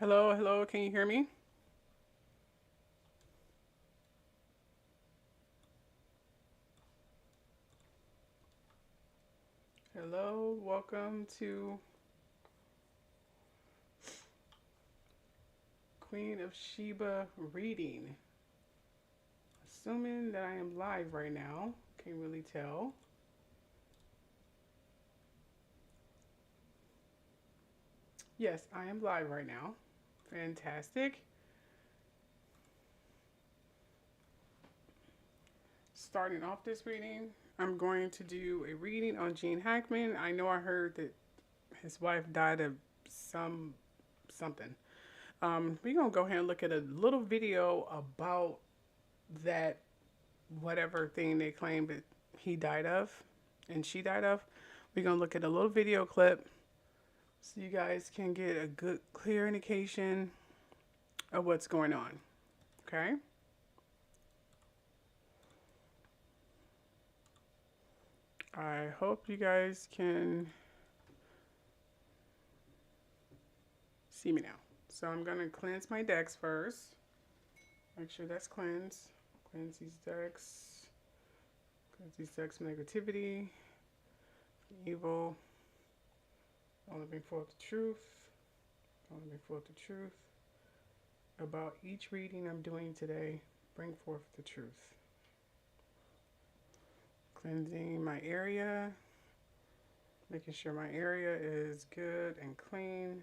Hello, hello, can you hear me? Hello, welcome to Queen of Sheba reading. Assuming that I am live right now, can't really tell. Yes, I am live right now. Fantastic. Starting off this reading, I'm going to do a reading on Gene Hackman. I know I heard that his wife died of something. We're gonna go ahead and look at a little video about that whatever thing they claim that he died of and she died of. We're gonna look at a little video clip so you guys can get a good clear indication of what's going on. Okay? I hope you guys can see me now. So I'm gonna cleanse my decks first. Make sure that's cleansed. Cleanse these decks. Cleanse these decks from negativity, from evil. Only bring forth the truth. Only bring forth the truth. About each reading I'm doing today, bring forth the truth. Cleansing my area. Making sure my area is good and clean.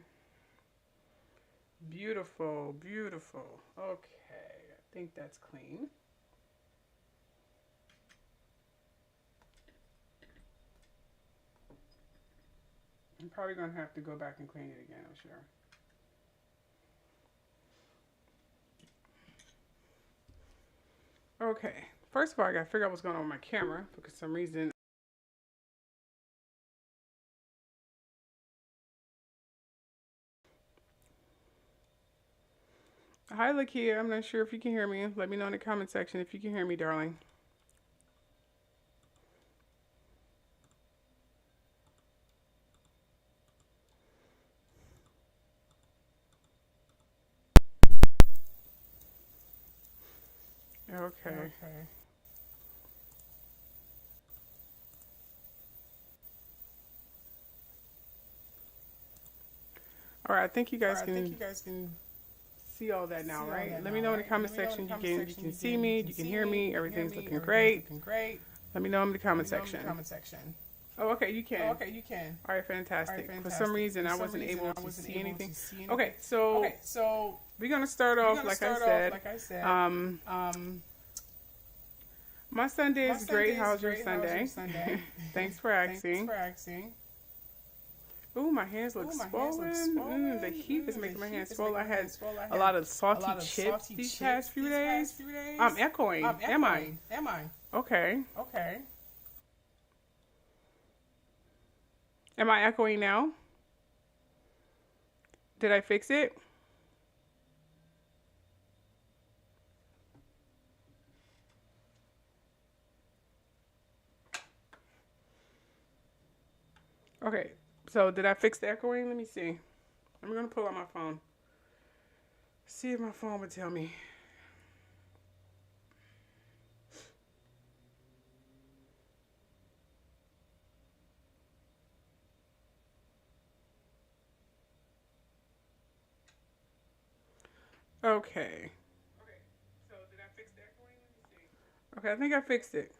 Beautiful, beautiful. Okay, I think that's clean. I'm probably going to have to go back and clean it again, I'm sure. Okay, first of all, I got to figure out what's going on with my camera because for some reason. Hi, Lakia. I'm not sure if you can hear me. Let me know in the comment section if you can hear me, darling. Okay. All right, I think you guys can see all that now, right? Let me know in the comment section. You can see me, you can hear me. Everything's looking great. Let me know in the comment section. Oh, okay, you can. All right, fantastic. For some reason, I wasn't able to see anything. Okay, so we're gonna start off like I said. My Sunday is great. How's your Sunday? Thanks for asking. Ooh, my hands look swollen. The heat is making my hands swollen. I had a lot of salty chips these past few days. I'm echoing. Am I? Okay. Am I echoing now? Did I fix it? Okay. So did I fix the echoing? Let me see. I'm going to pull out my phone. See if my phone would tell me. Okay. So did I fix the echoing? Let me see. Okay, I think I fixed it.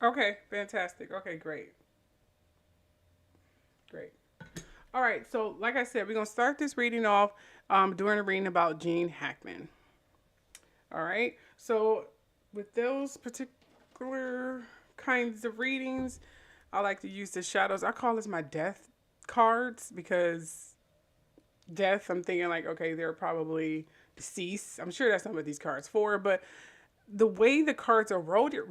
Okay, fantastic. Okay, great. All right, so like I said, we're going to start this reading off doing a reading about Gene Hackman. All right, so with those particular kinds of readings, I like to use the shadows. I call this my death cards because death, I'm thinking like, okay, they're probably deceased. I'm sure that's not what these cards for, but the way the cards are worded,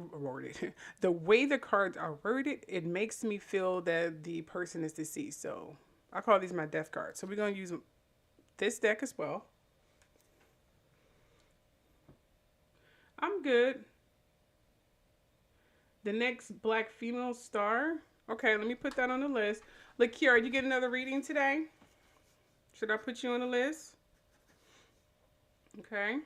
the way the cards are worded, it makes me feel that the person is deceased. So I call these my death cards. So we're going to use this deck as well. I'm good. The next black female star. Okay, let me put that on the list. Lakia, are you getting another reading today? Should I put you on the list? Okay.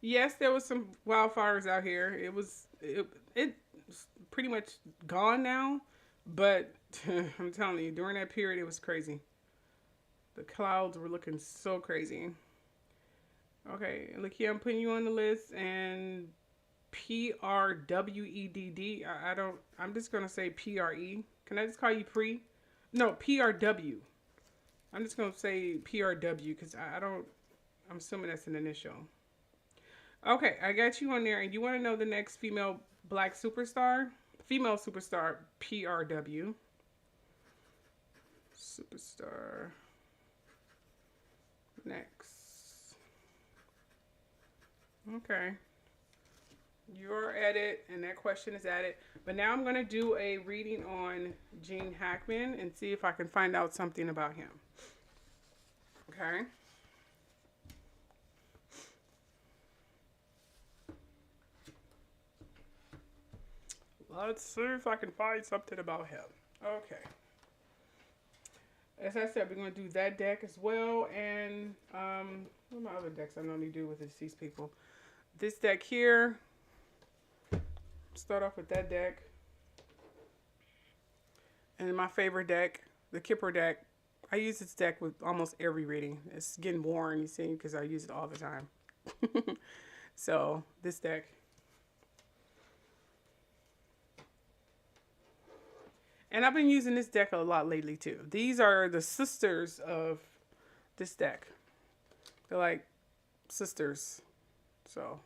Yes, there was some wildfires out here. It's pretty much gone now, but I'm telling you, during that period, it was crazy. The clouds were looking so crazy. Okay, Lakia, I'm putting you on the list, and PRWEDD. I don't. I'm just gonna say PRE. Can I just call you Pre? No, PRW. I'm just gonna say PRW because I don't. I'm assuming that's an initial. Okay, I got you on there, and you want to know the next female black superstar? Female superstar, PRW. Superstar. Next. Okay. You're at it, and that question is at it. But now I'm going to do a reading on Gene Hackman and see if I can find out something about him. Okay. Let's see if I can find something about him. Okay. As I said, we're going to do that deck as well. And what are my other decks I normally do with deceased people? This deck here. Start off with that deck. And my favorite deck, the Kipper deck. I use this deck with almost every reading. It's getting worn, you see, because I use it all the time. So, this deck. And I've been using this deck a lot lately too. These are the sisters of this deck. They're like sisters. So.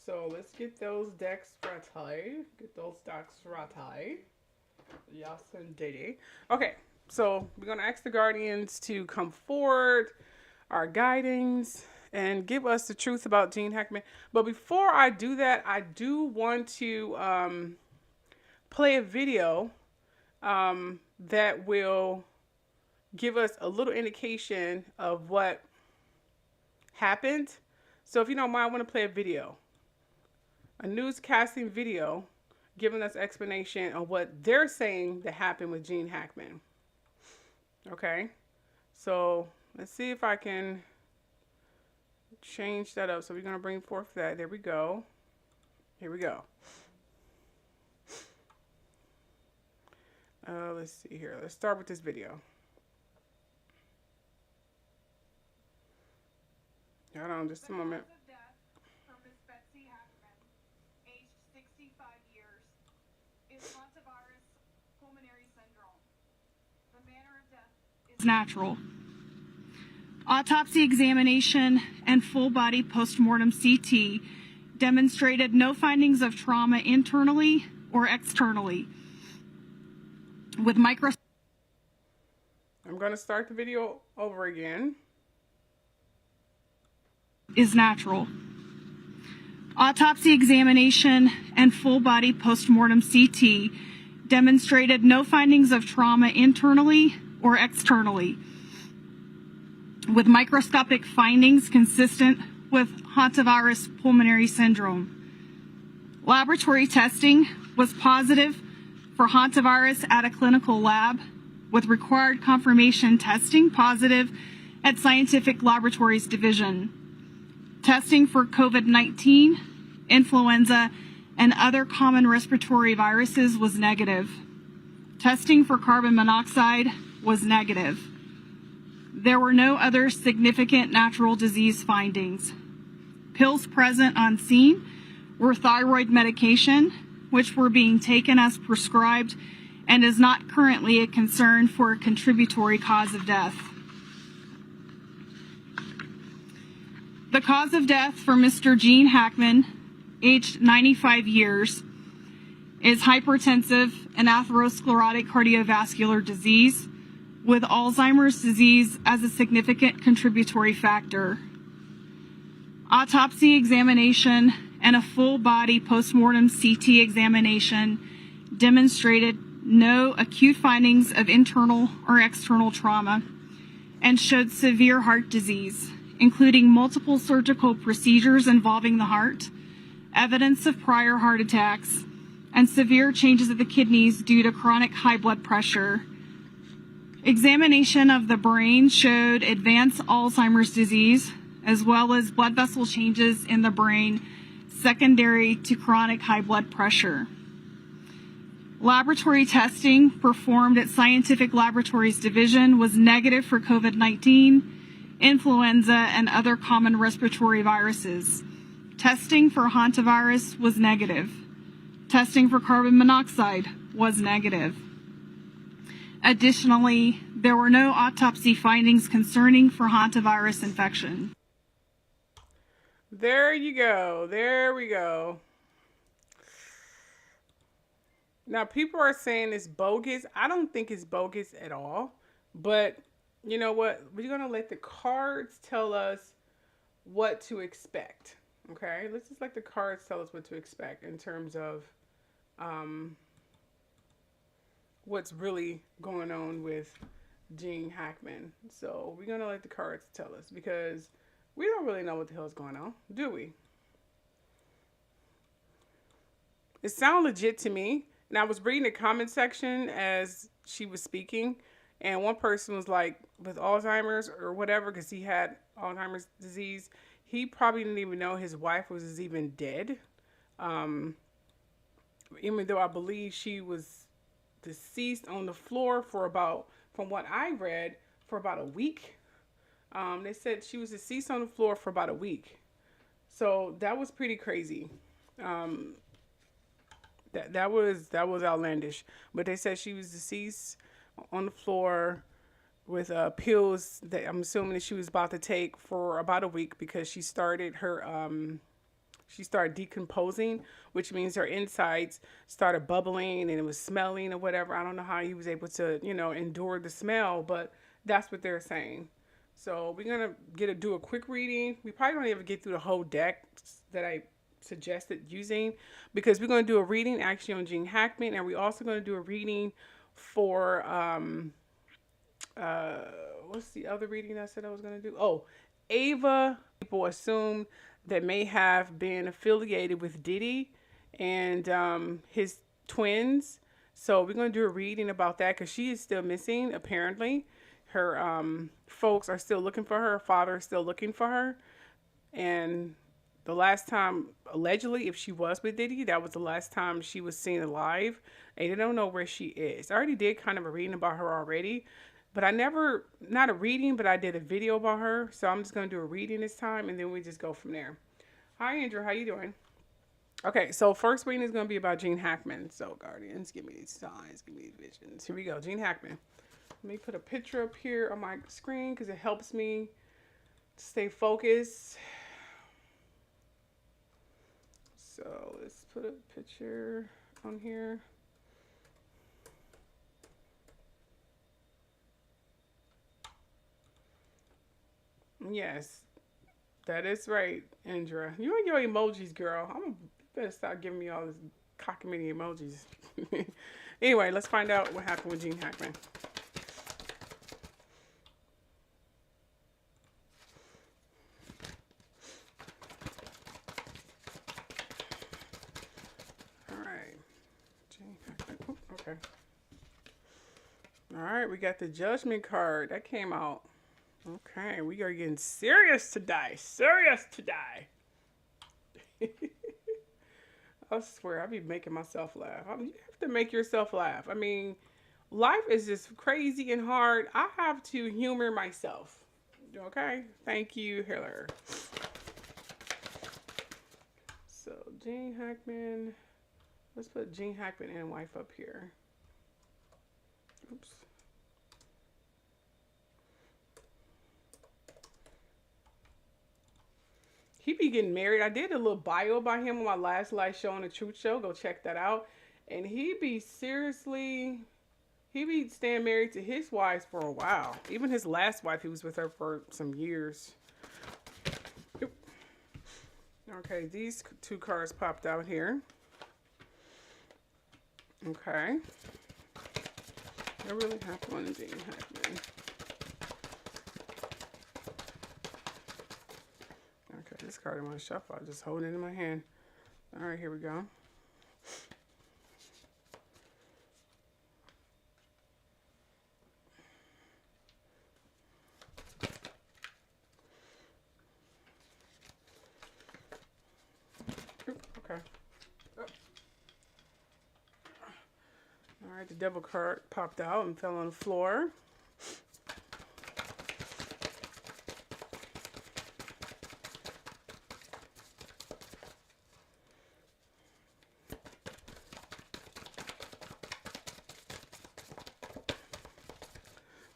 So let's get those decks ratai. Get those decks ratai. Yes, indeed. Okay, so we're going to ask the Guardians to come forward, our guidings, and give us the truth about Gene Hackman. But before I do that, I do want to play a video that will give us a little indication of what happened. So if you don't mind, I want to play a video. A newscasting video giving us explanation on what they're saying that happened with Gene Hackman. Okay, so let's see if I can change that up. So we're going to bring forth that. There we go. Here we go. Let's see here. Let's start with this video. Hold on just a moment. Natural. Autopsy examination and full body postmortem CT demonstrated no findings of trauma internally or externally. With I'm going to start the video over again. Is natural. Autopsy examination and full body postmortem CT demonstrated no findings of trauma internally or externally, with microscopic findings consistent with hantavirus pulmonary syndrome. Laboratory testing was positive for hantavirus at a clinical lab, with required confirmation testing positive at Scientific Laboratories Division. Testing for COVID-19, influenza, and other common respiratory viruses was negative. Testing for carbon monoxide was negative. There were no other significant natural disease findings. Pills present on scene were thyroid medication, which were being taken as prescribed and is not currently a concern for a contributory cause of death. The cause of death for Mr. Gene Hackman, aged 95 years, is hypertensive and atherosclerotic cardiovascular disease, with Alzheimer's disease as a significant contributory factor. Autopsy examination and a full body postmortem CT examination demonstrated no acute findings of internal or external trauma, and showed severe heart disease, including multiple surgical procedures involving the heart, evidence of prior heart attacks, and severe changes of the kidneys due to chronic high blood pressure. Examination of the brain showed advanced Alzheimer's disease, as well as blood vessel changes in the brain secondary to chronic high blood pressure. Laboratory testing performed at Scientific Laboratories Division was negative for COVID-19, influenza, and other common respiratory viruses. Testing for hantavirus was negative. Testing for carbon monoxide was negative. Additionally, there were no autopsy findings concerning for hantavirus infection. There you go. There we go. Now, people are saying it's bogus. I don't think it's bogus at all. But you know what? We're going to let the cards tell us what to expect. Okay? Let's just let the cards tell us what to expect in terms of what's really going on with Gene Hackman. So we're going to let the cards tell us, because we don't really know what the hell is going on, do we? It sounded legit to me. And I was reading the comment section as she was speaking, and one person was like, with Alzheimer's or whatever, because he had Alzheimer's disease, he probably didn't even know his wife was even dead. Even though I believe she was deceased on the floor for about, from what I read, for about a week. They said she was deceased on the floor for about a week. So that was pretty crazy. That was outlandish. But they said she was deceased on the floor with pills that I'm assuming that she was about to take for about a week, because she started decomposing, which means her insides started bubbling and it was smelling or whatever. I don't know how he was able to, endure the smell, but that's what they're saying. So we're going to do a quick reading. We probably don't even get through the whole deck that I suggested using, because we're going to do a reading actually on Gene Hackman, and we're also going to do a reading for what's the other reading I said I was going to do? Oh, Ava. People assume that may have been affiliated with Diddy and his twins. So we're going to do a reading about that, because she is still missing, apparently. Her folks are still looking for her. Her father is still looking for her. And the last time, allegedly, if she was with Diddy, that was the last time she was seen alive. And they don't know where she is. I already did kind of a reading about her already. But I never, not a reading, but I did a video about her. So I'm just going to do a reading this time, and then we just go from there. Hi, Andrew. How you doing? Okay, so first reading is going to be about Gene Hackman. So, Guardians, give me these signs, give me these visions. Here we go, Gene Hackman. Let me put a picture up here on my screen, because it helps me stay focused. So let's put a picture on here. Yes, that is right, Indra. You and your emojis, girl. Better start giving me all this cockamamie emojis. Anyway, let's find out what happened with Gene Hackman. Okay. All right, we got the Judgment card. That came out. Okay, we are getting serious today. Serious today. I swear, I be making myself laugh. You have to make yourself laugh. I mean, life is just crazy and hard. I have to humor myself. Okay? Thank you, Hiller. So, Gene Hackman. Let's put Gene Hackman and wife up here. Oops. He be getting married. I did a little bio about him on my last live show on the Truth Show. Go check that out. And he be staying married to his wife for a while. Even his last wife, he was with her for some years. Okay, these two cards popped out here. Okay. I really have one in Gene Hackman. Okay, this card in my shuffle. I just hold it in my hand. All right, here we go. Okay. Oh. All right, the devil card popped out and fell on the floor.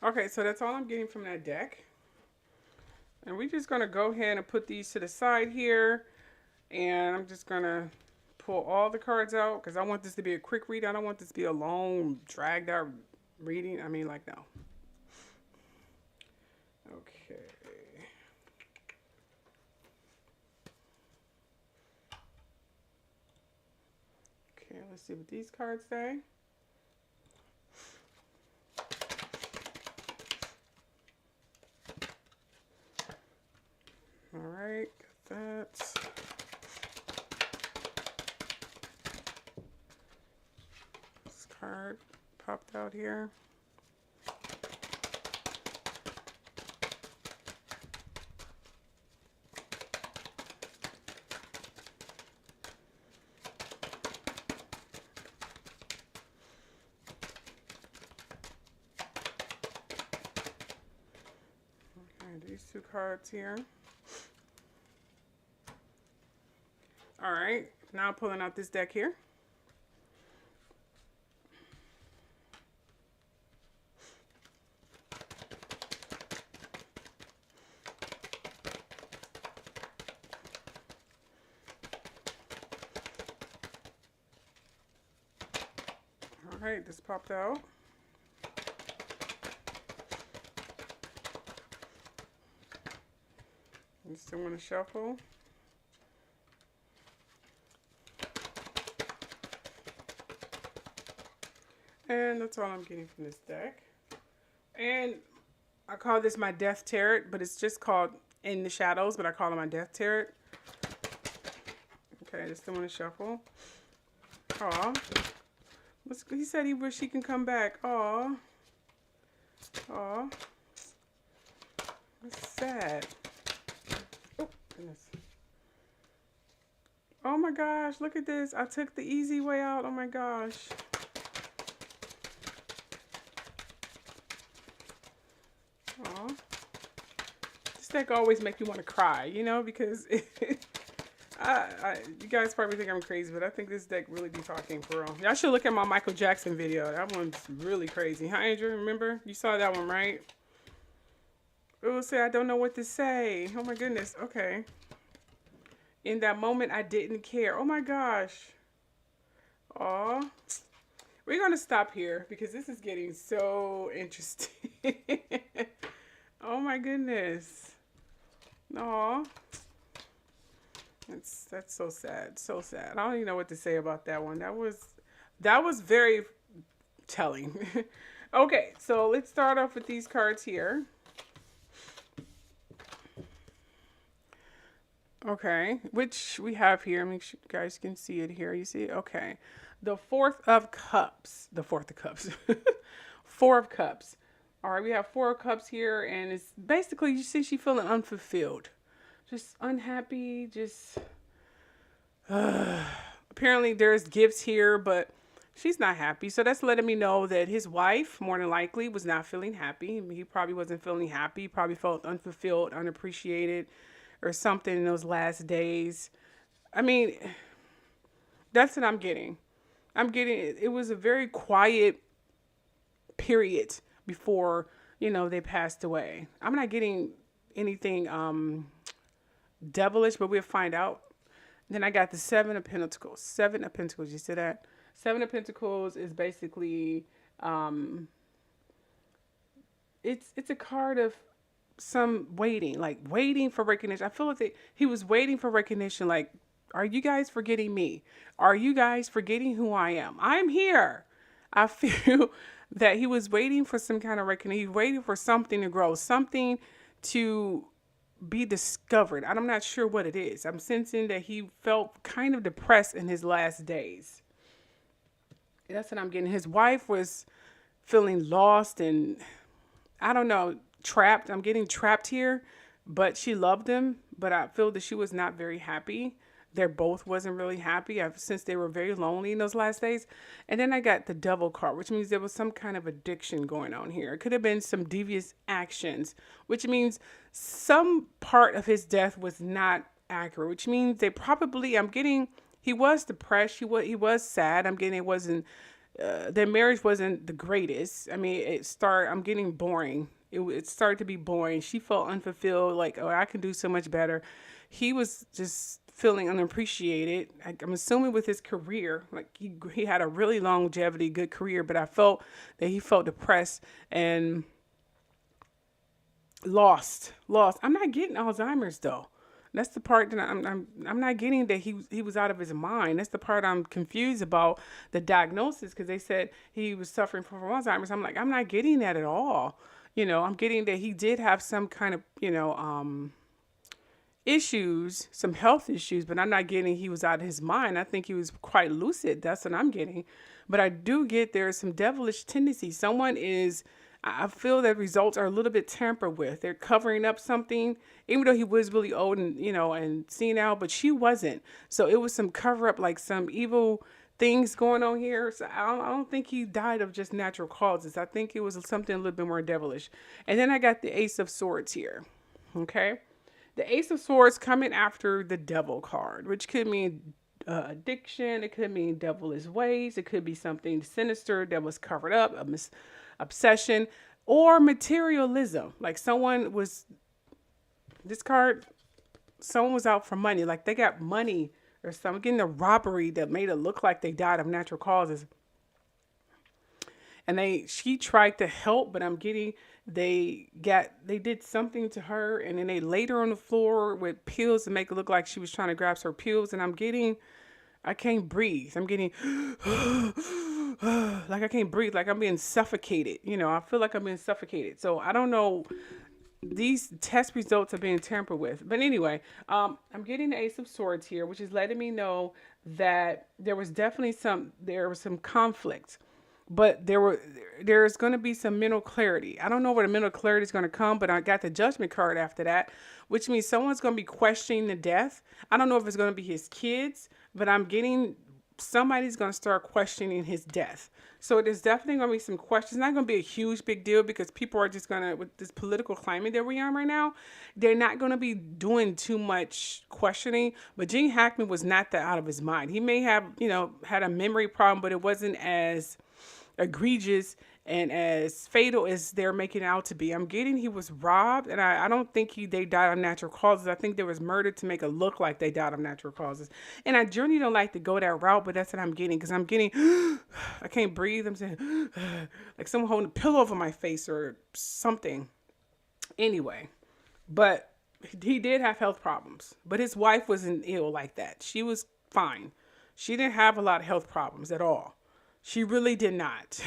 Okay, so that's all I'm getting from that deck. And we're just going to go ahead and put these to the side here. And I'm just going to pull all the cards out because I want this to be a quick read. I don't want this to be a long, dragged out reading. I mean, like, no. Okay. Okay, let's see what these cards say. All right, got that. This card popped out here. Okay, these two cards here. All right, now pulling out this deck here. All right, this popped out. You still want to shuffle? And that's all I'm getting from this deck. And I call this my Death Tarot, but it's just called In the Shadows, but I call it my Death Tarot. Okay, just still want to shuffle. Aw. He said he wish he can come back. Aw. Aw. That's sad. Oh, goodness. Oh my gosh, look at this. I took the easy way out. Oh my gosh. Aw. This deck always make you want to cry, you know, because you guys probably think I'm crazy, but I think this deck really be talking for real. Y'all should look at my Michael Jackson video. That one's really crazy. Huh, Andrew? Remember? You saw that one, right? It will say, I don't know what to say. Oh my goodness. Okay. In that moment, I didn't care. Oh my gosh. Aw. We're going to stop here because this is getting so interesting. Oh my goodness. Aw. That's so sad. So sad. I don't even know what to say about that one. That was very telling. Okay, so let's start off with these cards here. Okay, which we have here. Make sure you guys can see it here. You see it? Okay. The Fourth of Cups. The Fourth of Cups. Four of Cups. All right, we have Four of Cups here, and it's basically, you see she's feeling unfulfilled. Just unhappy, just... apparently there's gifts here, but she's not happy. So that's letting me know that his wife, more than likely, was not feeling happy. He probably wasn't feeling happy. He probably felt unfulfilled, unappreciated, or something in those last days. I mean, that's what I'm getting. It was a very quiet period before, you know, they passed away. I'm not getting anything devilish, but we'll find out. Then I got the Seven of Pentacles. Seven of Pentacles, you see that? Seven of Pentacles is basically, it's a card of some waiting, like waiting for recognition. I feel like he was waiting for recognition. Like, are you guys forgetting me? Are you guys forgetting who I am? I'm here. I feel that he was waiting for some kind of reckoning. He's waiting for something to grow, something to be discovered. I'm not sure what it is. I'm sensing that he felt kind of depressed in his last days. That's what I'm getting. His wife was feeling lost and I don't know, trapped. I'm getting trapped here, but she loved him. But I feel that she was not very happy. They both wasn't really happy since they were very lonely in those last days. And then I got the devil card, which means there was some kind of addiction going on here. It could have been some devious actions, which means some part of his death was not accurate, which means they probably, I'm getting, he was depressed. He was sad. I'm getting, it wasn't, their marriage wasn't the greatest. I mean, I'm getting boring. It started to be boring. She felt unfulfilled, like, oh, I can do so much better. He was just feeling unappreciated. I'm assuming with his career, like he had a really longevity, good career, but I felt that he felt depressed and lost. I'm not getting Alzheimer's though. That's the part that I'm not getting, that he was out of his mind. That's the part I'm confused about, the diagnosis, because they said he was suffering from Alzheimer's. I'm like, I'm not getting that at all. I'm getting that he did have some kind of issues, some health issues, but I'm not getting he was out of his mind. I think he was quite lucid. That's what I'm getting. But I do get there's some devilish tendency. I feel that results are a little bit tampered with. They're covering up something, even though he was really old and, and senile, but she wasn't. So it was some cover up, like some evil things going on here. So I don't think he died of just natural causes. I think it was something a little bit more devilish. And then I got the Ace of Swords here. Okay. The Ace of Swords coming after the Devil card, which could mean addiction. It could mean devilish ways. It could be something sinister that was covered up, obsession, or materialism. Like someone was out for money. Like they got money or something, getting a robbery that made it look like they died of natural causes. And she tried to help, but I'm getting, they did something to her, and then they laid her on the floor with pills to make it look like she was trying to grab her pills. And I can't breathe. I'm getting like I can't breathe, like I'm being suffocated. I feel like I'm being suffocated. So I don't know. These test results are being tampered with. But anyway, I'm getting the Ace of Swords here, which is letting me know that there was some conflict. But there's going to be some mental clarity. I don't know where the mental clarity is going to come, but I got the Judgment card after that, which means someone's going to be questioning the death. I don't know if it's going to be his kids, but I'm getting somebody's going to start questioning his death. So there's definitely going to be some questions. It's not going to be a huge big deal because people are just going to, with this political climate that we're on right now, they're not going to be doing too much questioning. But Gene Hackman was not that out of his mind. He may have, had a memory problem, but it wasn't as egregious and as fatal as they're making it out to be. I'm getting he was robbed, and I don't think they died of natural causes. I think they was murdered to make it look like they died of natural causes. And I generally don't like to go that route, but that's what I'm getting, because I'm getting I can't breathe. I'm saying like someone holding a pillow over my face or something. Anyway, but he did have health problems, but his wife wasn't ill like that. She was fine. She didn't have a lot of health problems at all. She really did not.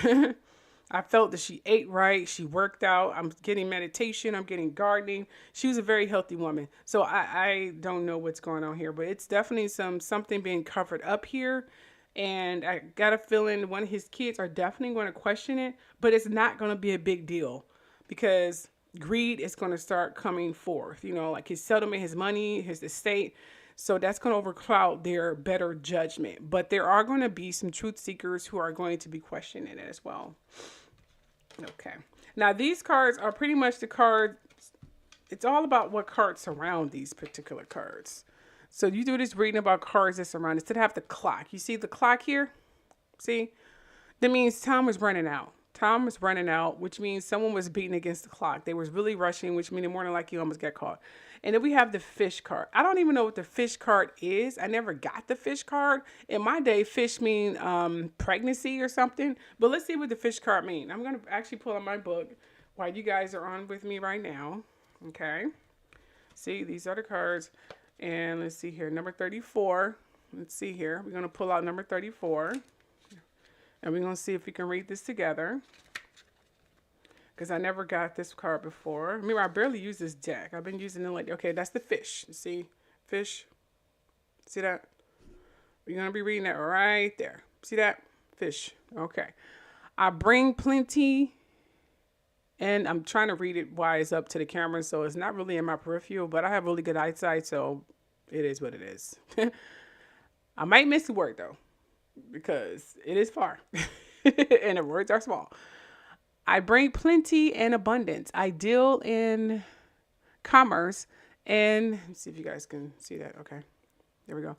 I felt that she ate right. She worked out. I'm getting meditation. I'm getting gardening. She was a very healthy woman. So I don't know what's going on here, but it's definitely something being covered up here. And I got a feeling one of his kids are definitely going to question it, but it's not going to be a big deal because greed is going to start coming forth, like his settlement, his money, his estate. So that's going to overcloud their better judgment. But there are going to be some truth seekers who are going to be questioning it as well. Okay. Now, these cards are pretty much the cards. It's all about what cards surround these particular cards. So you do this reading about cards that surround. Instead of have the clock. You see the clock here? See? That means time was running out. Time was running out, which means someone was beating against the clock. They was really rushing, which means more than likely you almost got caught. And then we have the fish card. I don't even know what the fish card is. I never got the fish card. In my day, fish mean pregnancy or something. But let's see what the fish card mean. I'm going to actually pull out my book while you guys are on with me right now. Okay. See, these are the cards. And let's see here. Number 34. Let's see here. We're going to pull out number 34. And we're going to see if we can read this together. Because I never got this card before. Remember, I barely use this deck. I've been using it like, okay, that's the fish. See? Fish. See that? We're going to be reading that right there. See that? Fish. Okay. I bring plenty. And I'm trying to read it while it's up to the camera. So it's not really in my peripheral. But I have really good eyesight. So it is what it is. I might miss the word, though. Because it is far. And the words are small. I bring plenty and abundance. I deal in commerce and let's see if you guys can see that. Okay, there we go.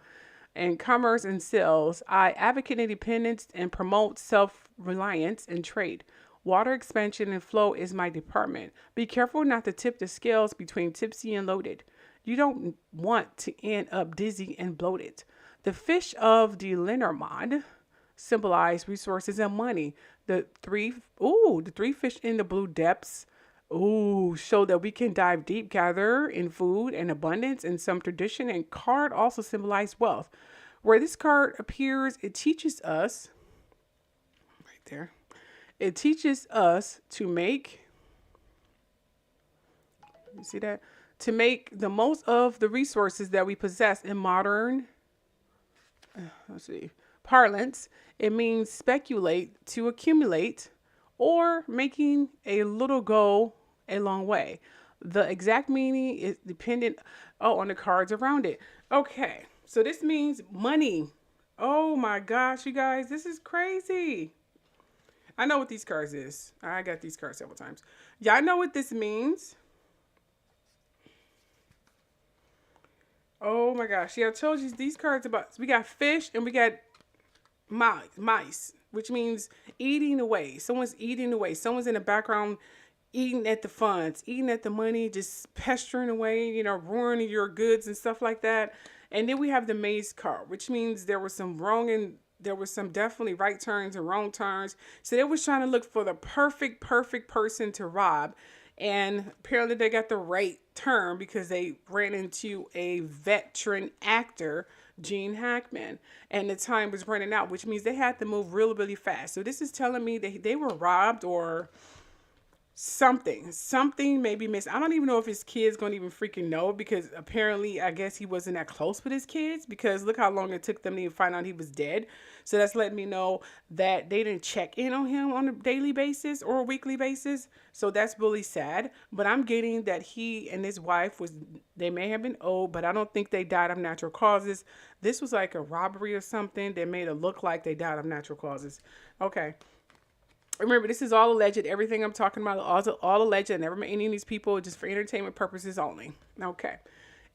In commerce and sales, I advocate independence and promote self-reliance in trade. Water expansion and flow is my department. Be careful not to tip the scales between tipsy and loaded. You don't want to end up dizzy and bloated. The fish of the Lenormand symbolize resources and money. The three fish in the blue depths, show that we can dive deep, gather in food and abundance and some tradition. And card also symbolize wealth. Where this card appears, it teaches us, right there, it teaches us to make, you see that? To make the most of the resources that we possess in modern, parlance. It means speculate, to accumulate, or making a little go a long way. The exact meaning is dependent on the cards around it. Okay, so this means money. Oh my gosh, you guys, this is crazy. I know what these cards is. I got these cards several times. Y'all know what this means? Oh my gosh. Yeah, I told you these cards about, we got fish and we got mice, which means eating away. Someone's eating away. Someone's in the background eating at the funds, eating at the money, just pestering away, ruining your goods and stuff like that. And then we have the maze card, which means there was some wrong and there was some definitely right turns and wrong turns. So they was trying to look for the perfect person to rob. And apparently they got the right term because they ran into a veteran actor, Gene Hackman, and the time was running out, which means they had to move really, really fast. So this is telling me that they were robbed or something may be missing. I don't even know if his kids gonna even freaking know, because apparently I guess he wasn't that close with his kids, because look how long it took them to even find out he was dead. So that's letting me know that they didn't check in on him on a daily basis or a weekly basis. So that's really sad. But I'm getting that he and his wife they may have been old, but I don't think they died of natural causes. This was like a robbery or something that made it look like they died of natural causes. Okay. Remember, this is all alleged. Everything I'm talking about, all alleged. I never met any of these people, just for entertainment purposes only. Okay.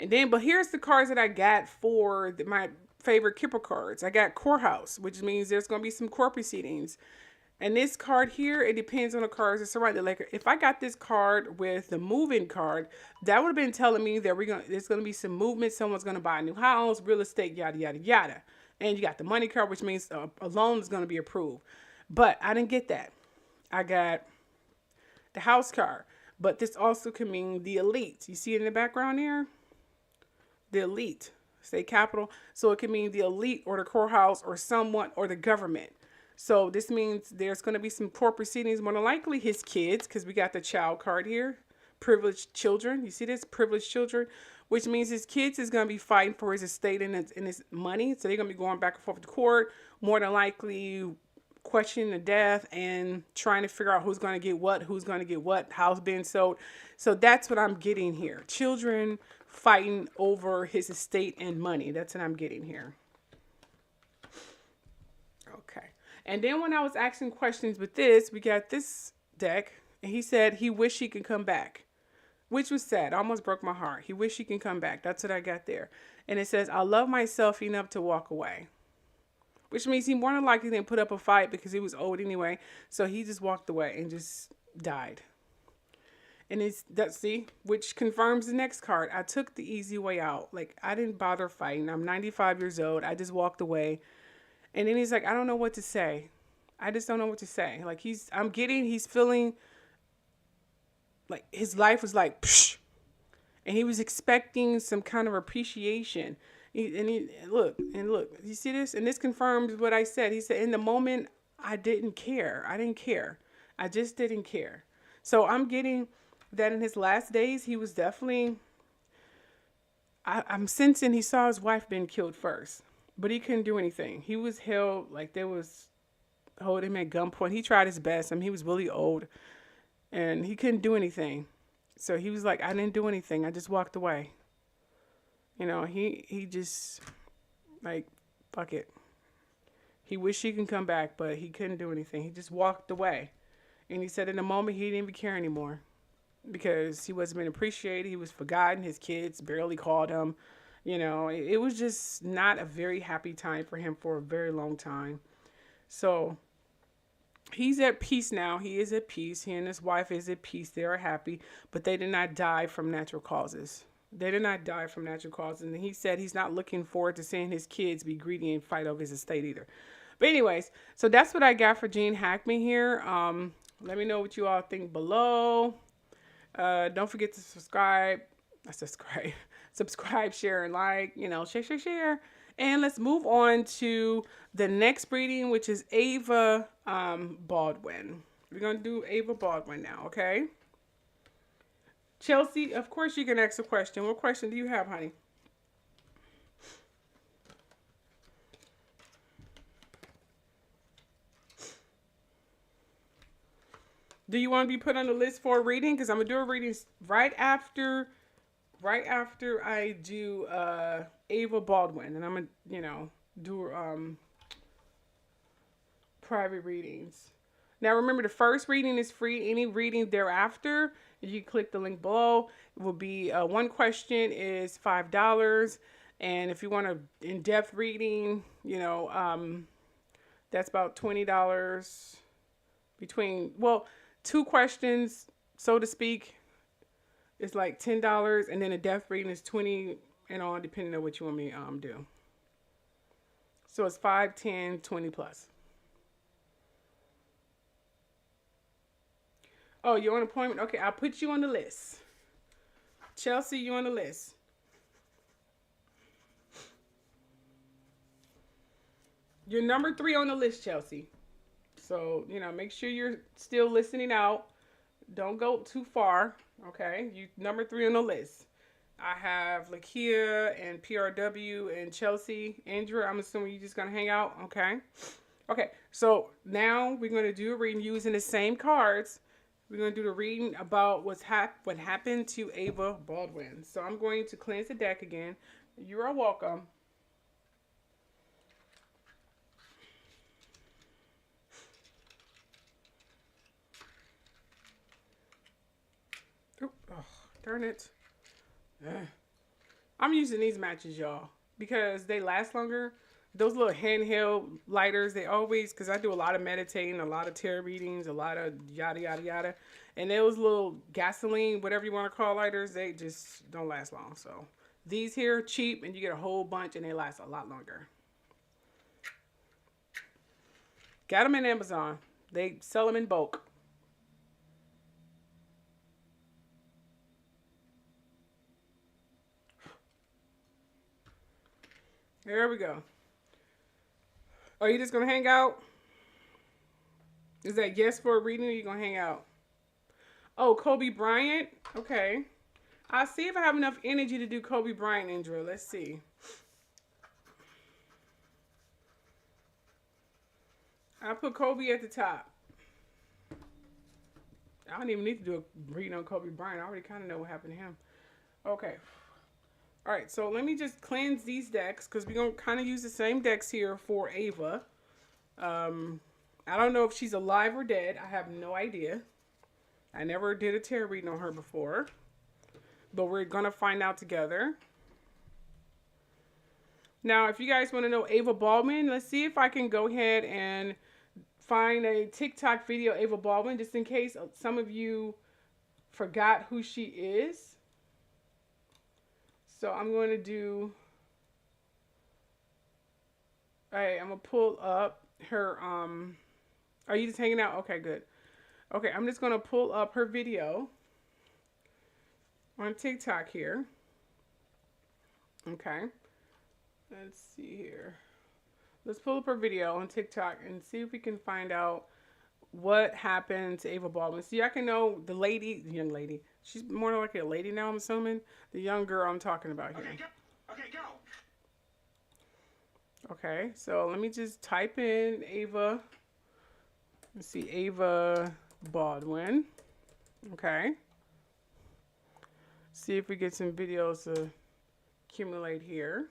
And then, but here's the cards that I got for my favorite Kipper cards. I got Courthouse, which means there's going to be some court proceedings. And this card here, it depends on the cards that surround it. Like, if I got this card with the move-in card, that would have been telling me that there's going to be some movement. Someone's going to buy a new house, real estate, yada, yada, yada. And you got the money card, which means a loan is going to be approved. But I didn't get that. I got the house card. But this also can mean the elite. You see it in the background here? The elite. State capital. So it can mean the elite or the courthouse or someone or the government. So this means there's going to be some court proceedings. More than likely his kids, because we got the child card here. Privileged children. You see this? Privileged children. Which means his kids is going to be fighting for his estate and his money. So they're going to be going back and forth to court. More than likely questioning the death and trying to figure out who's going to get what, how's being sold. So that's what I'm getting here. Children fighting over his estate and money. That's what I'm getting here. Okay. And then when I was asking questions with this, we got this deck, and he said he wished he could come back, which was sad. Almost broke my heart. He wished he could come back. That's what I got there. And it says, I love myself enough to walk away. Which means he more than likely didn't put up a fight because he was old anyway. So he just walked away and just died. And which confirms the next card. I took the easy way out. Like, I didn't bother fighting. I'm 95 years old. I just walked away. And then he's like, I don't know what to say. I just don't know what to say. Like, he's feeling like his life was like, psh, and he was expecting some kind of appreciation. Look, you see this? And this confirms what I said. He said, in the moment, I didn't care. I didn't care. I just didn't care. So I'm getting that in his last days, he was definitely, I'm sensing he saw his wife being killed first, but he couldn't do anything. He was held, like they was holding him at gunpoint. He tried his best. I mean, he was really old and he couldn't do anything. So he was like, I didn't do anything. I just walked away. You know, he just like, fuck it. He wished he could come back, but he couldn't do anything. He just walked away. And he said in the moment he didn't even care anymore because he wasn't being appreciated. He was forgotten. His kids barely called him. You know, it was just not a very happy time for him for a very long time. So he's at peace now. He is at peace. He and his wife is at peace. They are happy, but they did not die from natural causes. They did not die from natural causes. And he said he's not looking forward to seeing his kids be greedy and fight over his estate either. But anyways, so that's what I got for Gene Hackman here. Let me know what you all think below. Don't forget to subscribe, share, and like, you know, share. And let's move on to the next breeding, which is Ava Baldwin. We're going to do Ava Baldwin now, okay? Chelsea, of course you can ask a question. What question do you have, honey? Do you want to be put on the list for a reading? Because I'm going to do a reading right after I do Ava Baldwin. And I'm going to, you know, do private readings. Now remember, the first reading is free. Any reading thereafter, you click the link below. It will be one question is $5. And if you want an in-depth reading, you know, that's about $20 between, well, 2 questions, so to speak, is like $10, and then a depth reading is $20 and on, depending on what you want me to do. So it's 5, 10, 20 plus. Oh, you're on appointment? Okay, I'll put you on the list. Chelsea, you on the list. You're number 3 on the list, Chelsea. So, you know, make sure you're still listening out. Don't go too far, okay? You number 3 on the list. I have Lakia and PRW and Chelsea. Andrew, I'm assuming you're just going to hang out, okay? Okay, so now we're going to do a reading using the same cards. We're going to do the reading about what happened to Ava Baldwin. So I'm going to cleanse the deck again. You are welcome. Oh, darn it. I'm using these matches, y'all, because they last longer. Those little handheld lighters, they always, because I do a lot of meditating, a lot of tarot readings, a lot of yada, yada, yada. And those little gasoline, whatever you want to call lighters, they just don't last long. So these here are cheap, and you get a whole bunch, and they last a lot longer. Got them in Amazon. They sell them in bulk. There we go. Are you just going to hang out? Is that yes for a reading, or are you going to hang out? Oh, Kobe Bryant? Okay. I'll see if I have enough energy to do Kobe Bryant, Indra. Let's see. I'll put Kobe at the top. I don't even need to do a reading on Kobe Bryant. I already kind of know what happened to him. Okay. All right, so let me just cleanse these decks because we're going to kind of use the same decks here for Ava. I don't know if she's alive or dead. I have no idea. I never did a tarot reading on her before. But we're going to find out together. Now, if you guys want to know Ava Baldwin, let's see if I can go ahead and find a TikTok video Ava Baldwin, just in case some of you forgot who she is. So I'm going to do, all right, I'm going to pull up her, are you just hanging out? Okay, good. Okay, I'm just going to pull up her video on TikTok here. Okay. Let's see here. Let's pull up her video on TikTok and see if we can find out what happened to Ava Baldwin. See, I can know the lady, the young lady. She's more like a lady now, I'm assuming. The young girl I'm talking about here. Okay, go. Okay, so let me just type in Ava. Let's see, Ava Baldwin. Okay. See if we get some videos to accumulate here.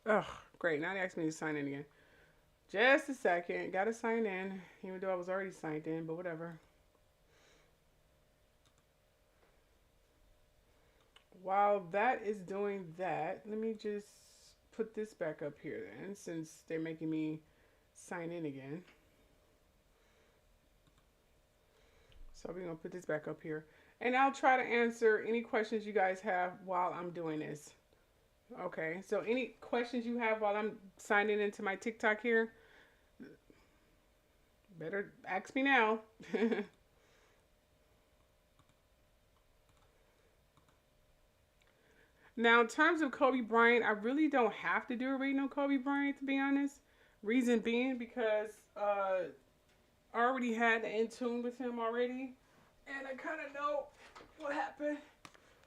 Oh, great. Now they ask me to sign in again. Just a second. Gotta sign in, even though I was already signed in, but whatever. While that is doing that, let me just put this back up here then, since they're making me sign in again. So we're going to put this back up here. And I'll try to answer any questions you guys have while I'm doing this. Okay, so any questions you have while I'm signing into my TikTok here, better ask me now. Now, in terms of Kobe Bryant, I really don't have to do a reading on Kobe Bryant, to be honest. Reason being because I already had In Tune with him already. And I kind of know what happened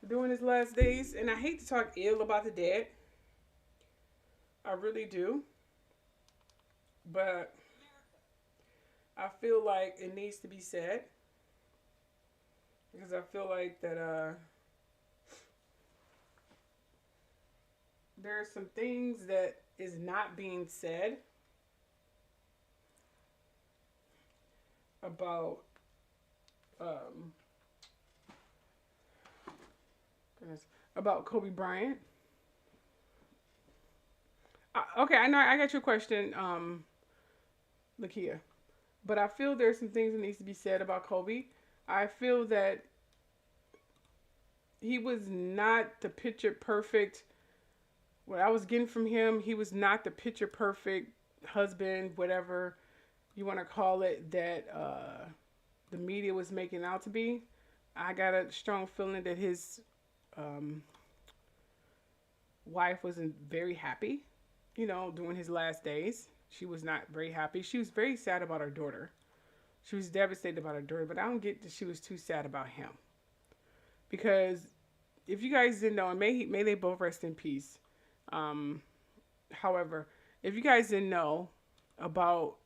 during his last days. And I hate to talk ill about the dead. I really do. But I feel like it needs to be said. Because I feel like that there are some things that is not being said about Kobe Bryant. Okay, I know I got your question, Lakia, but I feel there's some things that needs to be said about Kobe. I feel that he was not the picture perfect. What I was getting from him, he was not the picture perfect husband, whatever you want to call it, that the media was making out to be. I got a strong feeling that his wife wasn't very happy, during his last days. She was not very happy. She was very sad about her daughter. She was devastated about her daughter, but I don't get that she was too sad about him. Because if you guys didn't know, and may they both rest in peace. However, if you guys didn't know about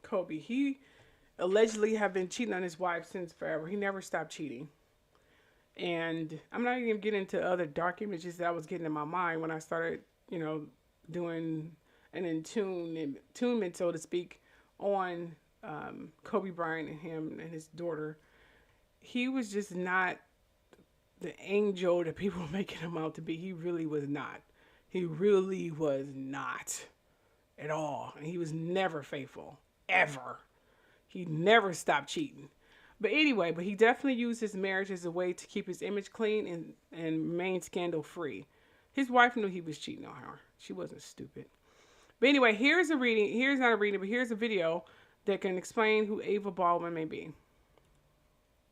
Kobe, he allegedly have been cheating on his wife since forever. He never stopped cheating. And I'm not even getting into other dark images that I was getting in my mind when I started, doing an attunement, so to speak, on Kobe Bryant and him and his daughter. He was just not the angel that people were making him out to be. He really was not. He really was not at all. And he was never faithful, ever. He never stopped cheating. But anyway, he definitely used his marriage as a way to keep his image clean and remain scandal free. His wife knew he was cheating on her. She wasn't stupid. But anyway, here's a reading. Here's not a reading, but here's a video that can explain who Ava Baldwin may be.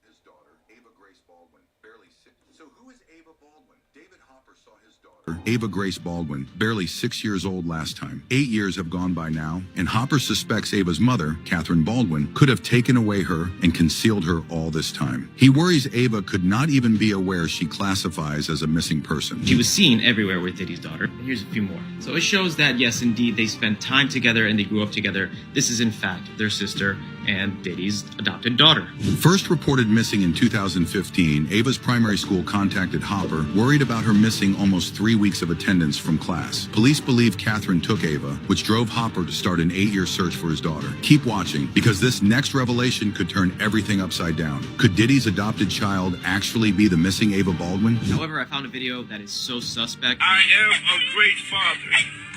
His daughter, Ava Grace Baldwin, barely 6. So who is Ava Baldwin? David Hopper saw his daughter, Ava Grace Baldwin, barely 6 years old last time. 8 years have gone by now, and Hopper suspects Ava's mother, Catherine Baldwin, could have taken away her and concealed her all this time. He worries Ava could not even be aware she classifies as a missing person. She was seen everywhere with Diddy's daughter. And here's a few more. So it shows that, yes, indeed, they spent time together and they grew up together. This is, in fact, their sister and Diddy's adopted daughter. First reported missing in 2015, Ava's primary school contacted Hopper, worried about her missing almost 3 weeks of attendance from class. Police believe Catherine took Ava, which drove Hopper to start an 8-year search for his daughter. Keep watching, because this next revelation could turn everything upside down. Could Diddy's adopted child actually be the missing Ava Baldwin? However, I found a video that is so suspect. I am a great father,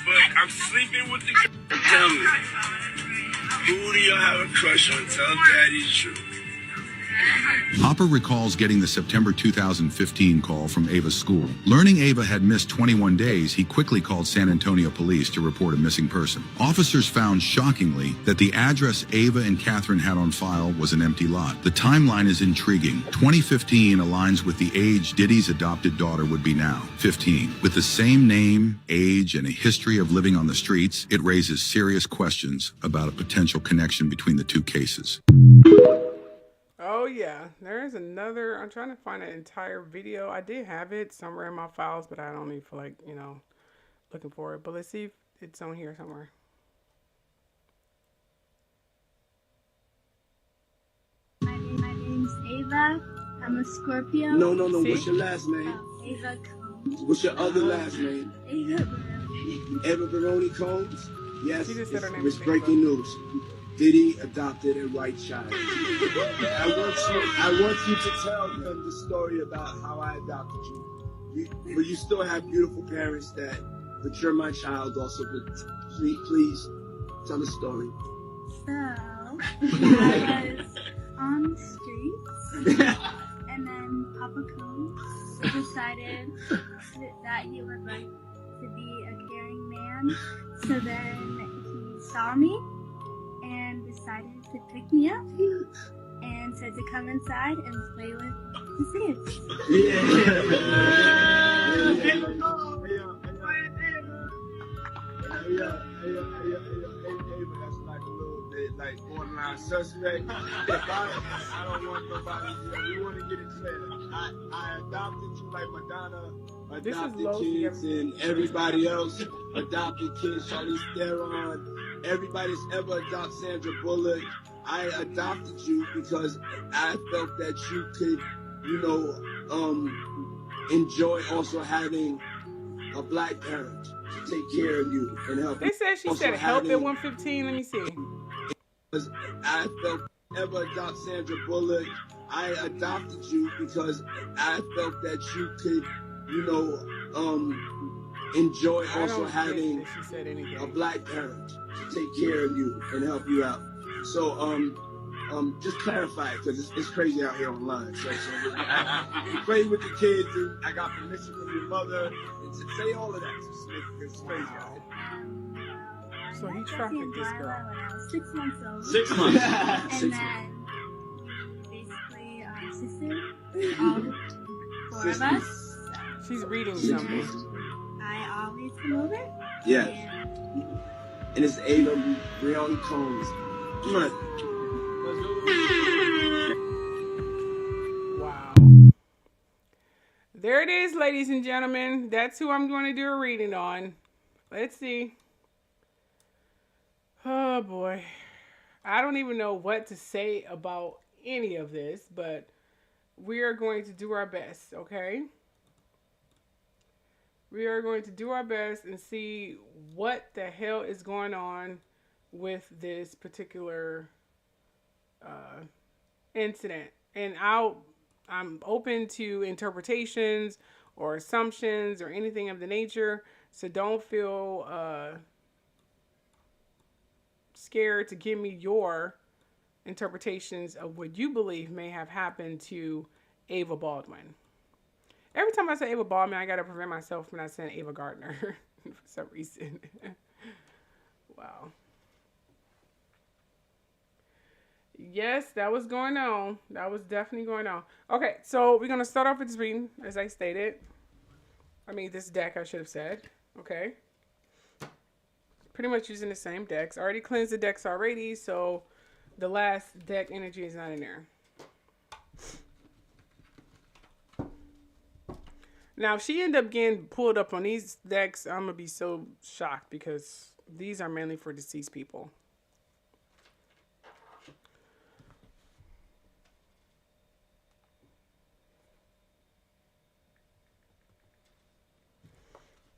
but I'm sleeping with the... Tell me, who do you have a crush on? Tell Daddy the truth. Hopper recalls getting the September 2015 call from Ava's school. Learning Ava had missed 21 days, he quickly called San Antonio police to report a missing person. Officers found, shockingly, that the address Ava and Catherine had on file was an empty lot. The timeline is intriguing. 2015 aligns with the age Diddy's adopted daughter would be now, 15. With the same name, age, and a history of living on the streets, it raises serious questions about a potential connection between the two cases. Oh yeah, there is another. I'm trying to find an entire video. I did have it somewhere in my files, but I don't even feel like, looking for it. But let's see if it's on here somewhere. My name's Ava. I'm a Scorpio. No. See? What's your last name? Ava Combs. What's your other last name? Ava. Eva Baroni Combs? Yes, She just said her name it's is breaking news. Diddy adopted a white child. I want you to tell them the story about how I adopted you. But you still have beautiful parents but you're my child also. But please tell the story. So, I was on the streets, and then Papa Combs decided that he would like to be a caring man. So then he saw me and decided to pick me up and said to come inside and play with the kids. That's like a little bit like borderline suspect. I don't want nobody. We want to get it clear. I adopted you like Madonna adopted kids and everybody else adopted kids. Charlize Theron. Everybody's ever adopted Sandra Bullock. I adopted you because I felt that you could, enjoy also having a black parent to take care of you and help. They said she said help at 115. Let me see. Because I felt ever adopt Sandra Bullock. I adopted you because I felt that you could, enjoy also having a black parent to take care of you and help you out. So, just clarify it because it's crazy out here online. So you play with the kids and I got permission from your mother. Say all of that. It's crazy out here. So he trafficked this girl. When I was 6 months old. 6 months. And then basically sister, all four of us. She's reading something. I always come over. Yeah. And And it's Ava Baldwin Combs. Come on. Wow. There it is, ladies and gentlemen. That's who I'm going to do a reading on. Let's see. Oh, boy. I don't even know what to say about any of this, but we are going to do our best, okay? We are going to do our best and see what the hell is going on with this particular incident. And I'm open to interpretations or assumptions or anything of the nature. So don't feel scared to give me your interpretations of what you believe may have happened to Ava Baldwin. Every time I say Ava Baldwin, I got to prevent myself from not saying Ava Gardner for some reason. Wow. Yes, that was going on. That was definitely going on. Okay, so we're going to start off with this reading, as I stated. This deck, I should have said. Okay. Pretty much using the same decks. I already cleansed the decks already, so the last deck energy is not in there. Now, if she ended up getting pulled up on these decks, I'm going to be so shocked because these are mainly for deceased people.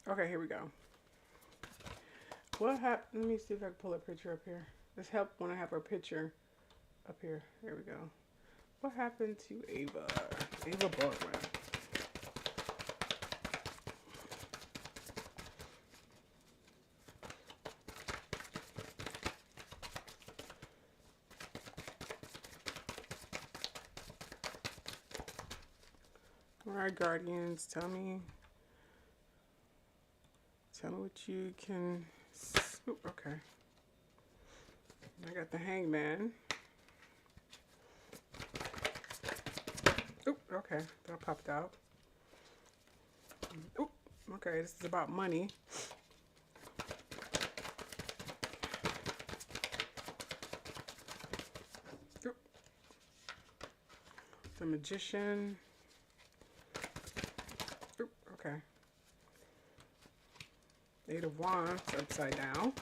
Okay, here we go. What happened? Let me see if I can pull a picture up here. Let's help when I have her picture up here. Here we go. What happened to Ava Baldwin? right, Guardians, tell me what you can. Oop, okay. I got the Hangman. Oop, okay, that popped out. Oop, okay, this is about money. Oop. The Magician. Oop, okay. Eight of Wands upside down.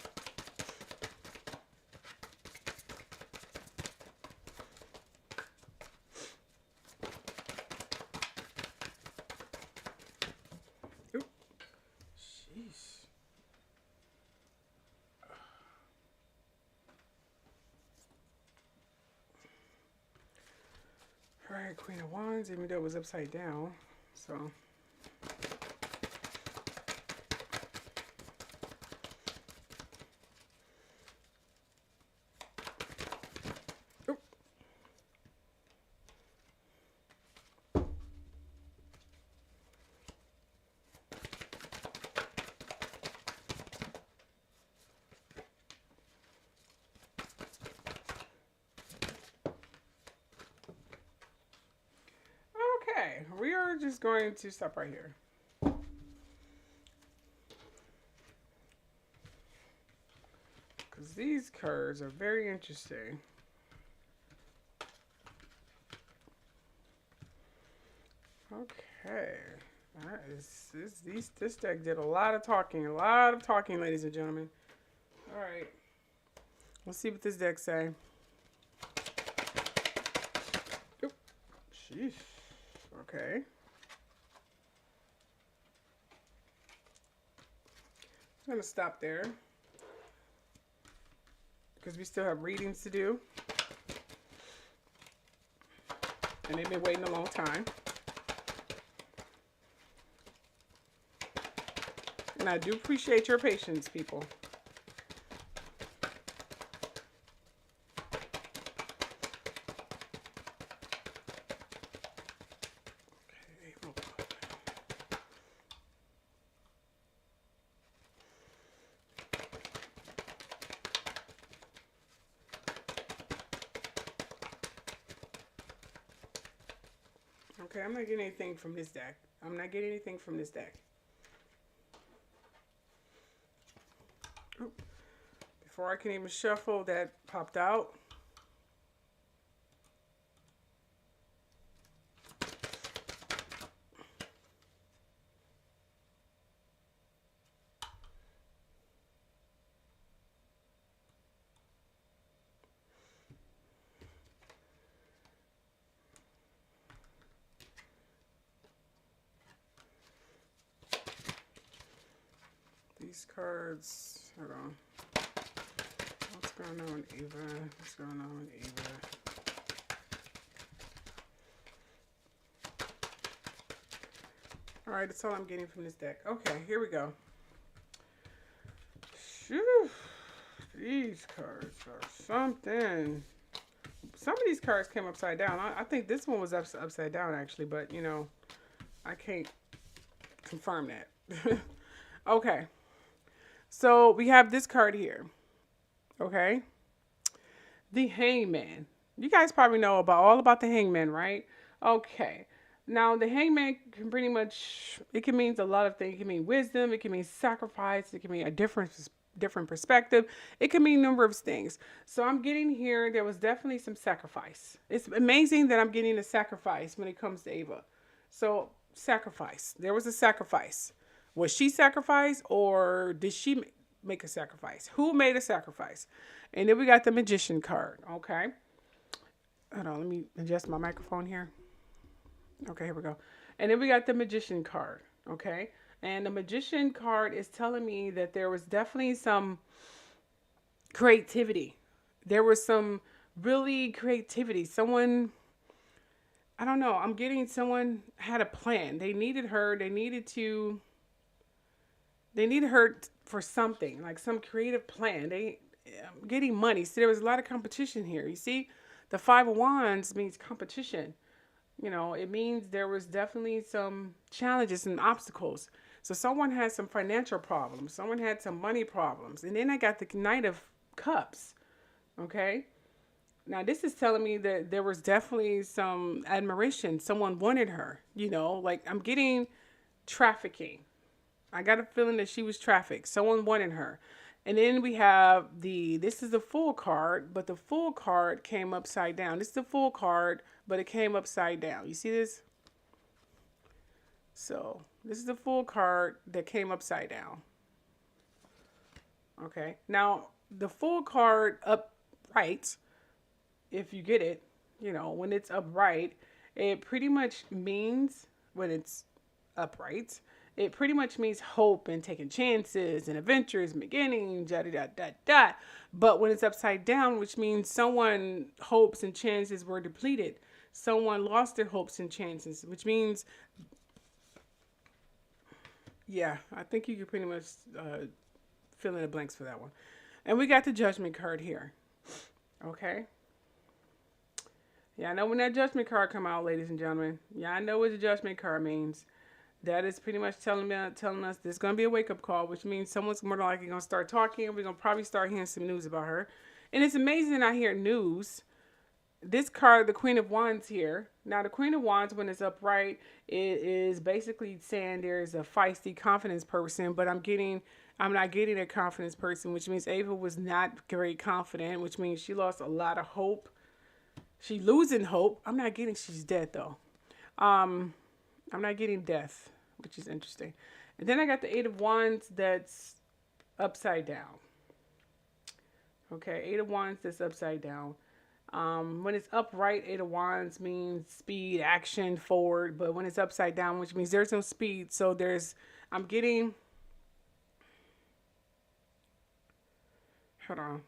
Oop. Jeez. All right, Queen of Wands, even though it was upside down, so. Okay, we are just going to stop right here. Because these cards are very interesting. Okay. That is, this deck did a lot of talking, ladies and gentlemen. All right. Let's see what this deck say. Oop. Sheesh. Okay. I'm going to stop there because we still have readings to do. And they've been waiting a long time. And I do appreciate your patience, people. Okay, I'm not getting anything from this deck. I'm not getting anything from this deck. Oop. Before I can even shuffle, that popped out. These cards, hold on. What's going on with Ava? What's going on with Ava? All right, that's all I'm getting from this deck. Okay, here we go. Phew. These cards are something. Some of these cards came upside down. I think this one was upside down, actually, but, you know, I can't confirm that. Okay. So we have this card here. Okay. The Hangman. You guys probably know all about the Hangman, right? Okay. Now the Hangman can pretty much, it can mean a lot of things. It can mean wisdom. It can mean sacrifice. It can mean a different perspective. It can mean a number of things. So I'm getting here, there was definitely some sacrifice. It's amazing that I'm getting a sacrifice when it comes to Ava. So sacrifice. There was a sacrifice. Was she sacrificed or did she make a sacrifice? Who made a sacrifice? And then we got the Magician card. Okay. Hold on. Let me adjust my microphone here. Okay, here we go. And then we got the Magician card. Okay. And the Magician card is telling me that there was definitely some creativity. There was some really creativity. Someone, I don't know. I'm getting someone had a plan. They needed her. They needed her for something, like some creative plan. I'm getting money. So there was a lot of competition here. You see, the Five of Wands means competition. You know, it means there was definitely some challenges and obstacles. So someone had some financial problems, someone had some money problems. And then I got the Knight of Cups. Okay. Now this is telling me that there was definitely some admiration. Someone wanted her, you know, like I'm getting trafficking. I got a feeling that she was trafficked. Someone wanted her. And then we have this is the full card, but the full card came upside down. This is the full card, but it came upside down. You see this? So this is the full card that came upside down. Okay. Now the full card upright, if you get it, you know, when it's upright, it pretty much means when it's upright, it pretty much means hope and taking chances and adventures, beginnings, da da da da da. But when it's upside down, which means someone hopes and chances were depleted. Someone lost their hopes and chances, which means, yeah, I think you could pretty much fill in the blanks for that one. And we got the Judgment card here. Okay. Yeah, I know when that Judgment card come out, ladies and gentlemen. Yeah, I know what the Judgment card means. That is pretty much telling us there's going to be a wake-up call, which means someone's more than likely going to start talking. We're going to probably start hearing some news about her. And it's amazing I hear news. This card, the Queen of Wands here. Now, the Queen of Wands, when it's upright, it is basically saying there's a feisty confidence person, but I'm not getting a confidence person, which means Ava was not very confident, which means she lost a lot of hope. She losing hope. I'm not getting she's dead, though. I'm not getting death, which is interesting. And then I got the Eight of Wands that's upside down. Okay, Eight of Wands that's upside down. When it's upright, Eight of Wands means speed, action, forward. But when it's upside down, which means there's no speed. So I'm getting, hold on.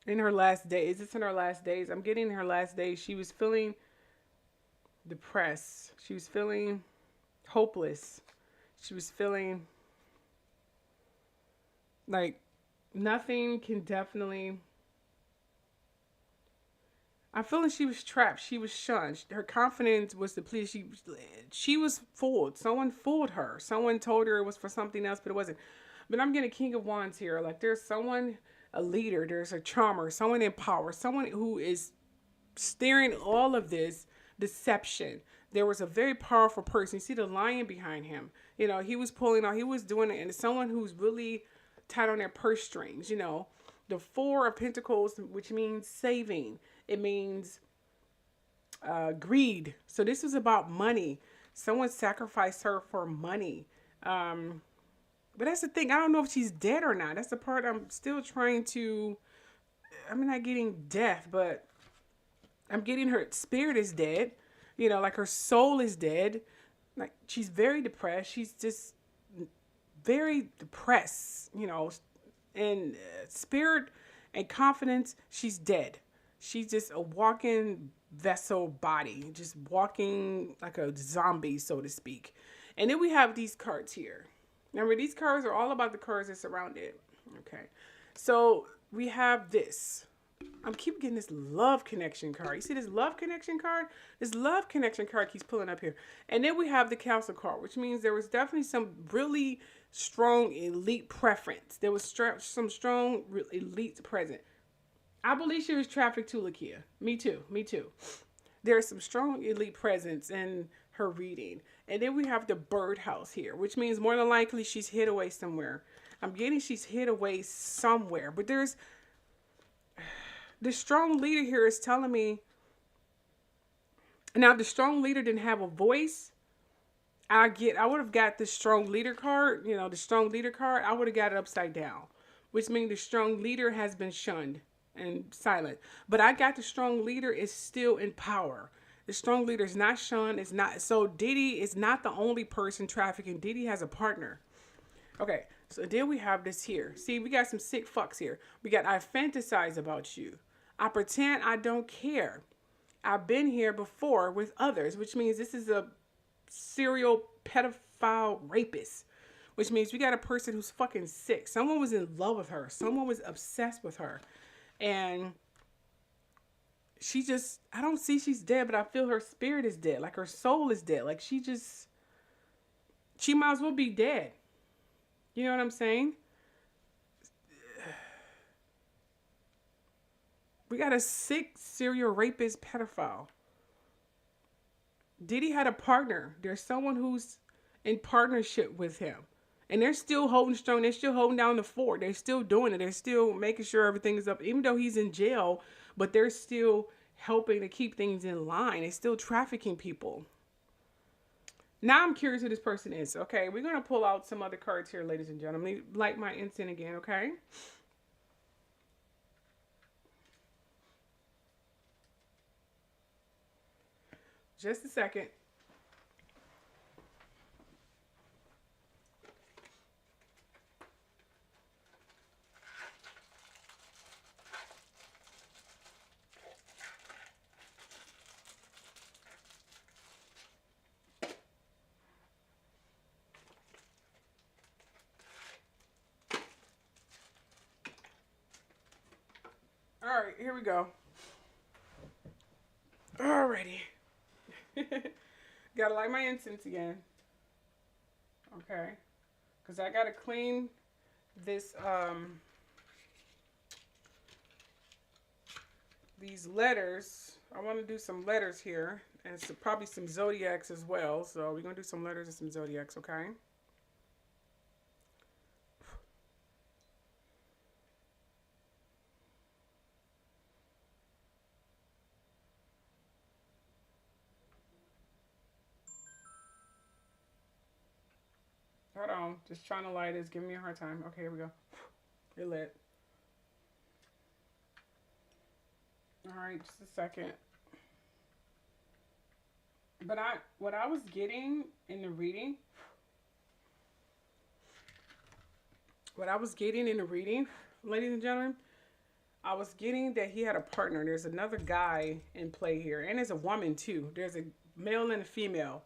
In her last days, is this in her last days? I'm getting her last days. She was feeling depressed. She was feeling hopeless. She was feeling like nothing can definitely. I feel like she was trapped. She was shunned. Her confidence was depleted. She was fooled. Someone fooled her. Someone told her it was for something else, but it wasn't. But I'm getting King of Wands here. Like there's someone, a leader, there's a charmer, someone in power, someone who is steering all of this deception. There was a very powerful person. You see the lion behind him. You know, he was pulling out, he was doing it. And it's someone who's really tied on their purse strings, you know. The Four of Pentacles, which means saving. It means greed. So this is about money. Someone sacrificed her for money. But that's the thing. I don't know if she's dead or not. That's the part I'm still trying to. I'm not getting death, but I'm getting her spirit is dead. You know, like her soul is dead. Like she's very depressed. She's just very depressed, you know, and spirit and confidence. She's dead. She's just a walking vessel body, just walking like a zombie, so to speak. And then we have these cards here. Remember, these cards are all about the cards that surround it. Okay. So we have this. I'm keep getting this love connection card. You see this love connection card? This love connection card keeps pulling up here. And then we have the council card, which means there was definitely some really strong elite preference. There was some strong elite present. I believe she was trafficked to Lakia. Me too. Me too. There's some strong elite presence in her reading. And then we have the birdhouse here, which means more than likely she's hid away somewhere. I'm getting she's hid away somewhere. But there's the strong leader here is telling me. Now, if the strong leader didn't have a voice, I would have got the strong leader card. You know, the strong leader card. I would have got it upside down, which means the strong leader has been shunned and silent. But I got the strong leader is still in power. The strong leader is not shunned. It's not. So Diddy is not the only person trafficking. Diddy has a partner. Okay. So then we have this here. See, we got some sick fucks here. We got, I fantasize about you. I pretend I don't care. I've been here before with others, which means this is a serial pedophile rapist, which means we got a person who's fucking sick. Someone was in love with her. Someone was obsessed with her. And she just, I don't see she's dead, but I feel her spirit is dead. Like her soul is dead. Like she might as well be dead. You know what I'm saying? We got a sick serial rapist pedophile. Diddy had a partner. There's someone who's in partnership with him. And they're still holding strong. They're still holding down the fort. They're still doing it. They're still making sure everything is up. Even though he's in jail, but they're still helping to keep things in line. They're still trafficking people. Now I'm curious who this person is. Okay, we're going to pull out some other cards here, ladies and gentlemen. Light my incense again, okay? Just a second. All right, here we go. Alrighty. Gotta light my incense again. Okay. Because I gotta clean this, these letters. I want to do some letters here. And probably some zodiacs as well. So we're gonna do some letters and some zodiacs, okay? Hold on. Just trying to light it. It's giving me a hard time. Okay, here we go. It lit. Alright, just a second. But what I was getting in the reading, ladies and gentlemen, I was getting that he had a partner. There's another guy in play here. And there's a woman too. There's a male and a female.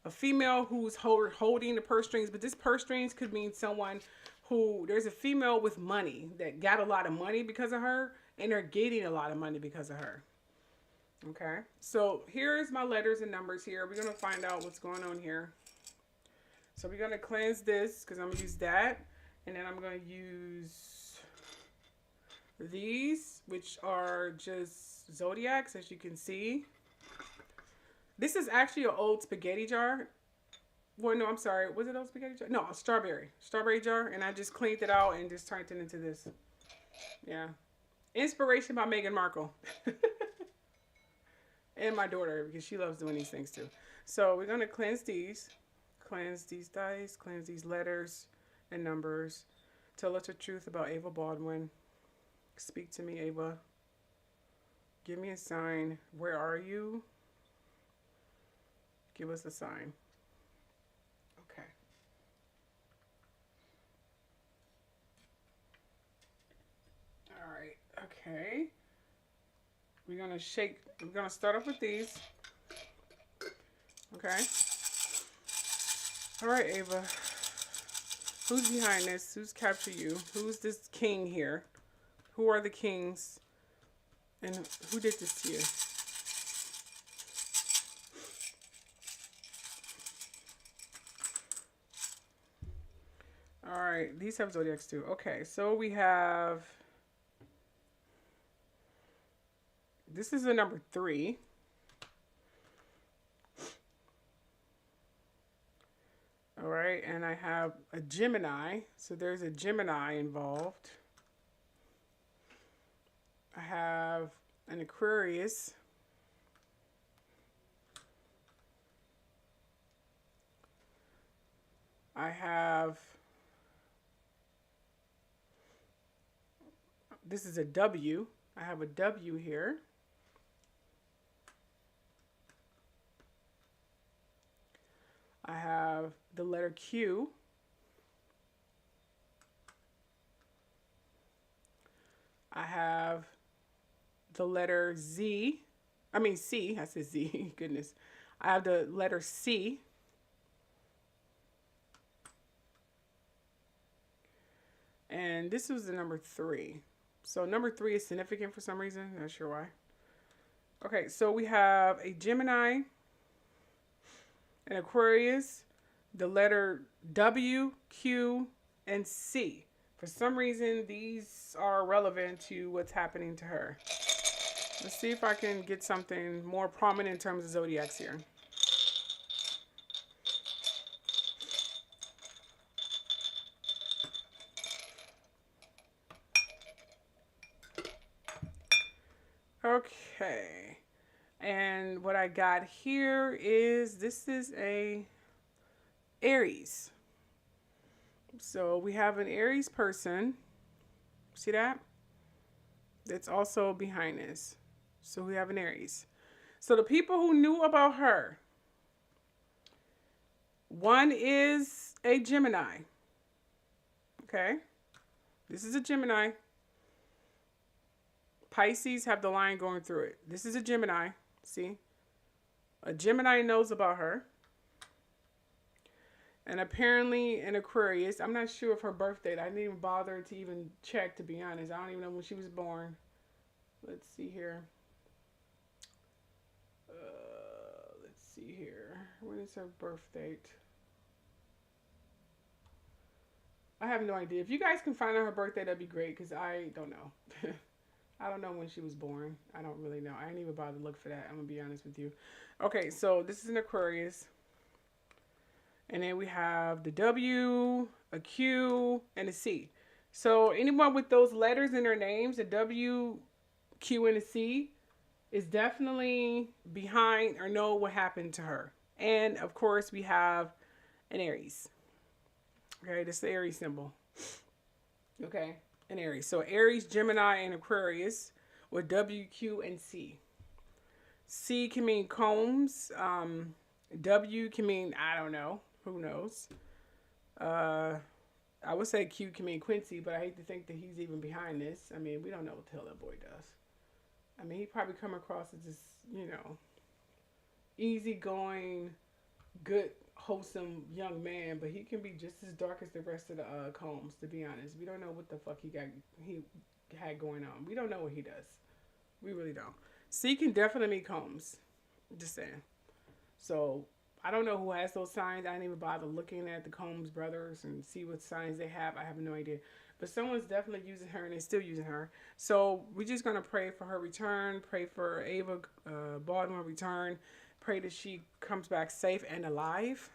A female who's holding the purse strings, but this purse strings could mean someone who, there's a female with money that got a lot of money because of her, and they're getting a lot of money because of her. Okay, so here's my letters and numbers here. We're going to find out what's going on here. So we're going to cleanse this because I'm going to use that, and then I'm going to use these, which are just zodiacs, as you can see. This is actually an old spaghetti jar. Well, no, I'm sorry. Was it old spaghetti jar? No, a strawberry jar. And I just cleaned it out and just turned it into this. Yeah. Inspiration by Meghan Markle. And my daughter, because she loves doing these things too. So we're going to cleanse these. Cleanse these dice. Cleanse these letters and numbers. Tell us the truth about Ava Baldwin. Speak to me, Ava. Give me a sign. Where are you? Give us a sign. Okay. All right. Okay. We're going to start off with these. Okay. All right, Ava. Who's behind this? Who's captured you? Who's this king here? Who are the kings? And who did this to you? All right, these have zodiacs too. Okay, so we have, this is the number 3. All right, and I have a Gemini. So there's a Gemini involved. I have an Aquarius. I have, this is a W. I have a W here. I have the letter Q. I have the letter Z. I mean C. I said Z. Goodness. I have the letter C. And this was the number 3. So number 3 is significant for some reason. Not sure why. Okay, so we have a Gemini, an Aquarius, the letter W, Q, and C. For some reason, these are relevant to what's happening to her. Let's see if I can get something more prominent in terms of zodiacs here. Okay. And what I got here is, this is a Aries. So we have an Aries person. See that? That's also behind this. So we have an Aries. So the people who knew about her. One is a Gemini. Okay. This is a Gemini. Pisces have the line going through it. This is a Gemini. See? A Gemini knows about her. And apparently an Aquarius. I'm not sure of her birth date. I didn't even bother to even check, to be honest. I don't even know when she was born. Let's see here. Let's see here. When is her birth date? I have no idea. If you guys can find out her birthday, that'd be great, because I don't know. I don't know when she was born. I don't really know. I didn't even bother to look for that. I'm going to be honest with you. Okay, so this is an Aquarius. And then we have the W, a Q, and a C. So anyone with those letters in their names, the W, Q, and a C, is definitely behind or know what happened to her. And, of course, we have an Aries. Okay, this is the Aries symbol. Okay, an Aries. So Aries, Gemini, and Aquarius with W, Q, and C. C can mean combs. W can mean, I don't know. Who knows? I would say Q can mean Quincy, but I hate to think that he's even behind this. I mean, we don't know what the hell that boy does. I mean, he probably come across as this, you know, easygoing, good, wholesome young man, but he can be just as dark as the rest of the Combs, to be honest. We don't know what the fuck he had going on. We don't know what he does. We really don't. C can definitely mean Combs. Just saying. So, I don't know who has those signs. I didn't even bother looking at the Combs brothers and see what signs they have. I have no idea. But someone's definitely using her, and they're still using her. So we're just going to pray for her return. Pray for Ava Baldwin return. Pray that she comes back safe and alive.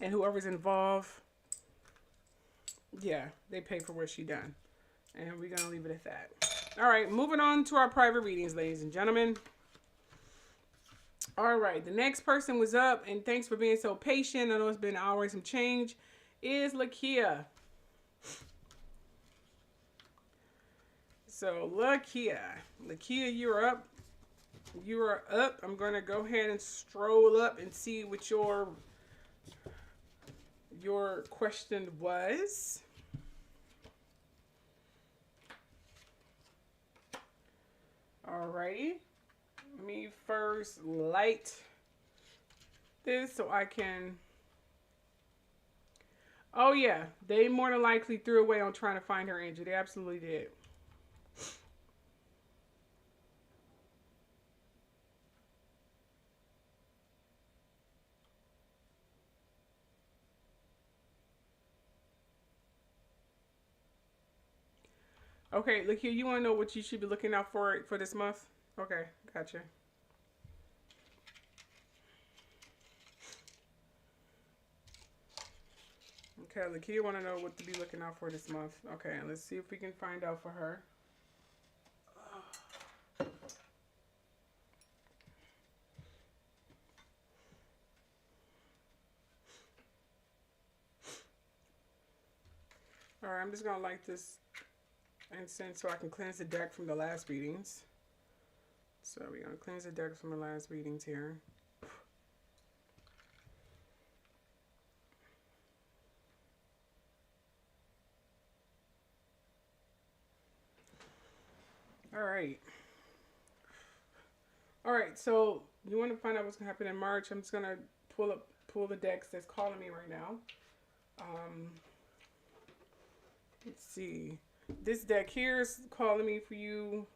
And whoever's involved, yeah, they pay for what she done. And we're going to leave it at that. All right, moving on to our private readings, ladies and gentlemen. All right, the next person was up, and thanks for being so patient. I know it's been an hour and some change. Is Lakia. So Lakia, you're up. You are up. I'm gonna go ahead and stroll up and see what your question was. Alrighty. Let me first light this so I can. Oh yeah, they more than likely threw away on trying to find her angel. They absolutely did. Okay, look here. You want to know what you should be looking out for this month? Okay, gotcha. Okay, look here. You want to know what to be looking out for this month? Okay, let's see if we can find out for her. All right, I'm just gonna light this incense so I can cleanse the deck from the last readings. So we're going to cleanse the deck from the last readings here. Alright. Alright, so you want to find out what's going to happen in March. I'm just going to pull the decks that's calling me right now. Let's see. This deck here is calling me for you.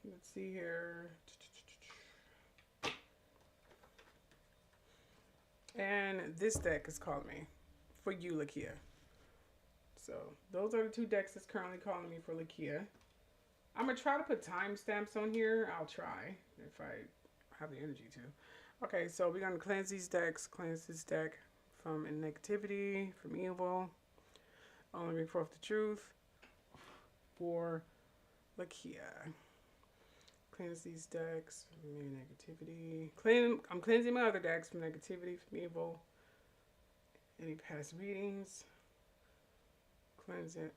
let's see here. And this deck is calling me for you, Lakia. So those are the two decks that's currently calling me for Lakia. I'm going to try to put timestamps on here. I'll try if I have the energy to. Okay, so we're going to cleanse these decks. Cleanse this deck from negativity, from evil. Only bring forth the truth for Lakia. Cleanse these decks from negativity. I'm cleansing my other decks from negativity, from evil. Any past readings. Cleanse it.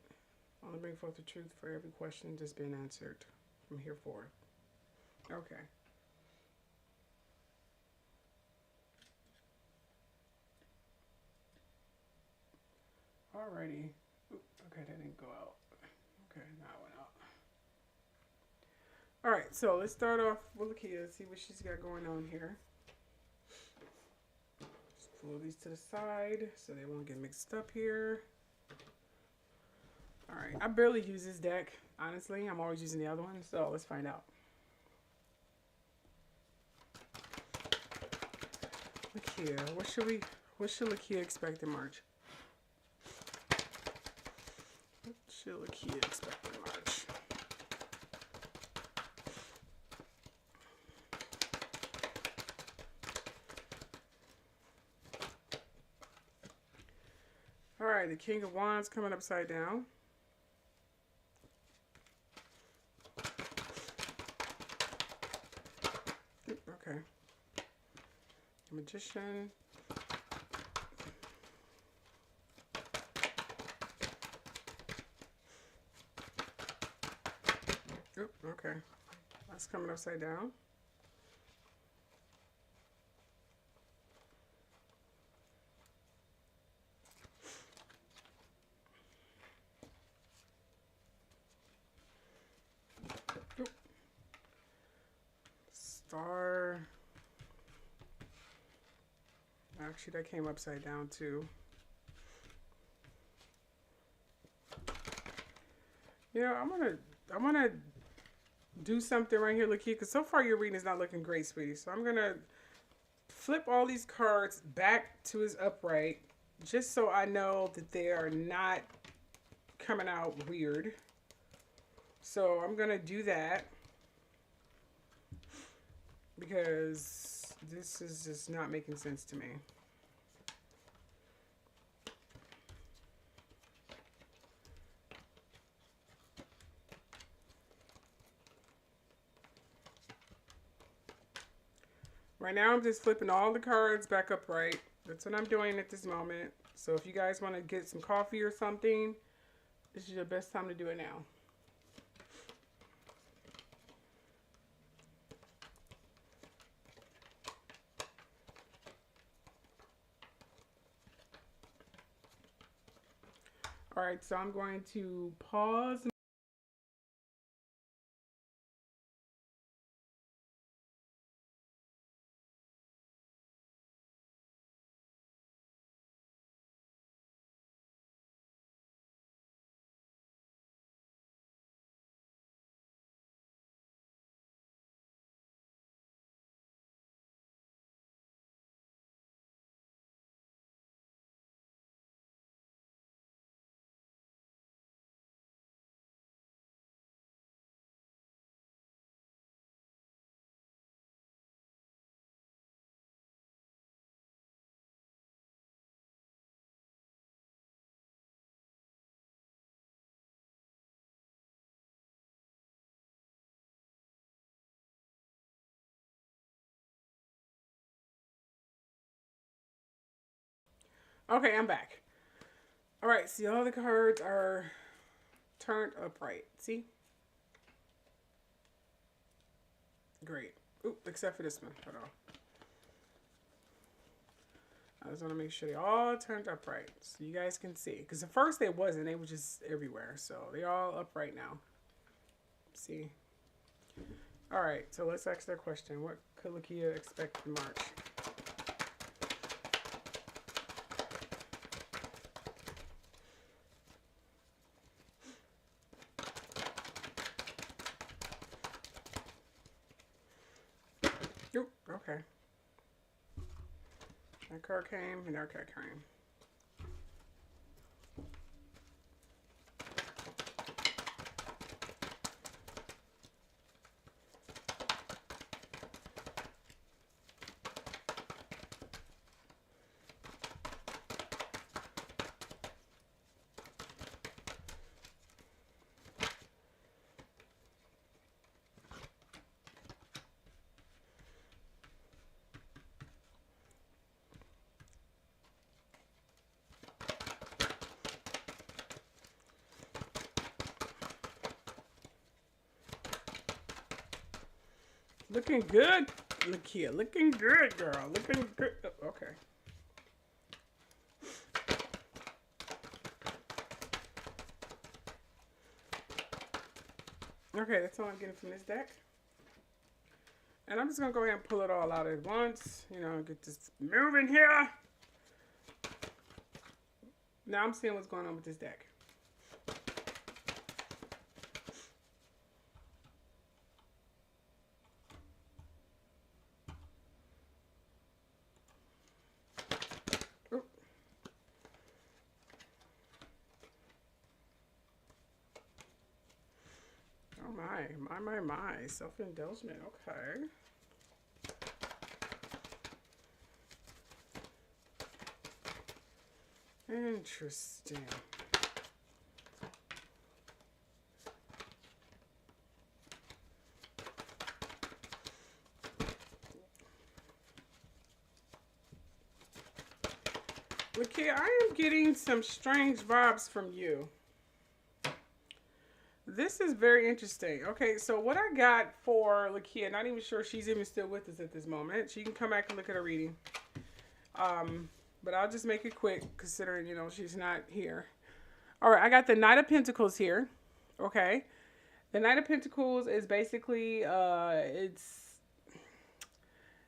Only bring forth the truth for every question that's been answered from here forth. Okay. Alrighty. Oop, okay, that didn't go out. Okay, now it went out. Alright, so let's start off with Lakia, see what she's got going on here. Just pull these to the side so they won't get mixed up here. Alright, I barely use this deck, honestly. I'm always using the other one, so let's find out. Lakia, what should Lakia expect in March? What should Lakia expect in March? Alright, the King of Wands coming upside down. Okay. Magician. Oop, okay. That's coming upside down. Oop. Star. Actually, that came upside down too. You know, I'm gonna do something right here, Lakia, because so far your reading is not looking great, sweetie. So I'm gonna flip all these cards back to his upright, just so I know that they are not coming out weird. So I'm gonna do that because this is just not making sense to me. Right now I'm just flipping all the cards back upright. That's what I'm doing at this moment. So if you guys want to get some coffee or something, this is your best time to do it now. All right, so I'm going to pause. Okay, I'm back. All right, see, all the cards are turned upright. See? Great. Oop, except for this one. Hold on. I just want to make sure they all turned upright so you guys can see. Because at first they wasn't. They were just everywhere. So they're all upright now. See? All right, so let's ask their question. What could Lakia expect in March? Okay. That card came and that card came. Looking good, Lakia. Looking good, girl. Looking good. Okay. Okay, that's all I'm getting from this deck. And I'm just going to go ahead and pull it all out at once. You know, get this moving here. Now I'm seeing what's going on with this deck. My. Self-indulgent. Okay. Interesting. Okay, I am getting some strange vibes from you. This is very interesting. Okay, so what I got for Lakia, not even sure she's even still with us at this moment. She can come back and look at her reading. But I'll just make it quick considering, you know, she's not here. All right, I got the Knight of Pentacles here. Okay. The Knight of Pentacles is basically, it's,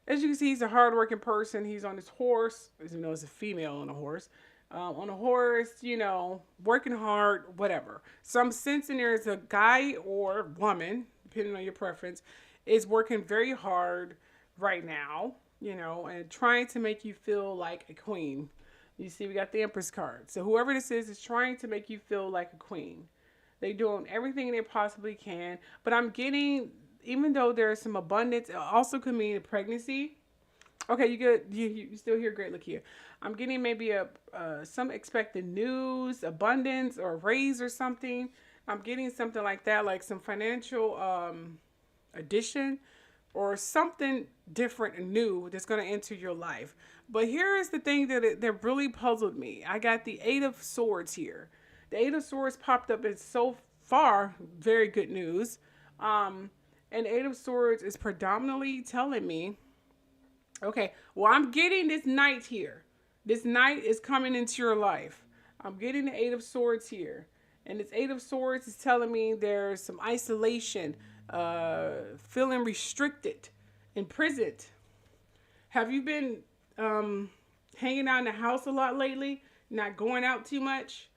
as you can see, he's a hardworking person. He's on his horse, as you know, it's a female on a horse. On a horse, you know, working hard, whatever. So I'm sensing there's a guy or woman, depending on your preference, is working very hard right now, you know, and trying to make you feel like a queen. You see, we got the Empress card. So whoever this is trying to make you feel like a queen. They're doing everything they possibly can. But I'm getting, even though there's some abundance, it also could mean a pregnancy. Okay, you good? You still hear great, Lakia. I'm getting maybe some expected news, abundance, or a raise or something. I'm getting something like that, like some financial addition or something different and new that's going to enter your life. But here is the thing that really puzzled me. I got the Eight of Swords here. The Eight of Swords popped up as so far very good news. And Eight of Swords is predominantly telling me, okay, well, I'm getting this knight here. This knight is coming into your life. I'm getting the Eight of Swords here. And this Eight of Swords is telling me there's some isolation, feeling restricted, imprisoned. Have you been hanging out in the house a lot lately? Not going out too much?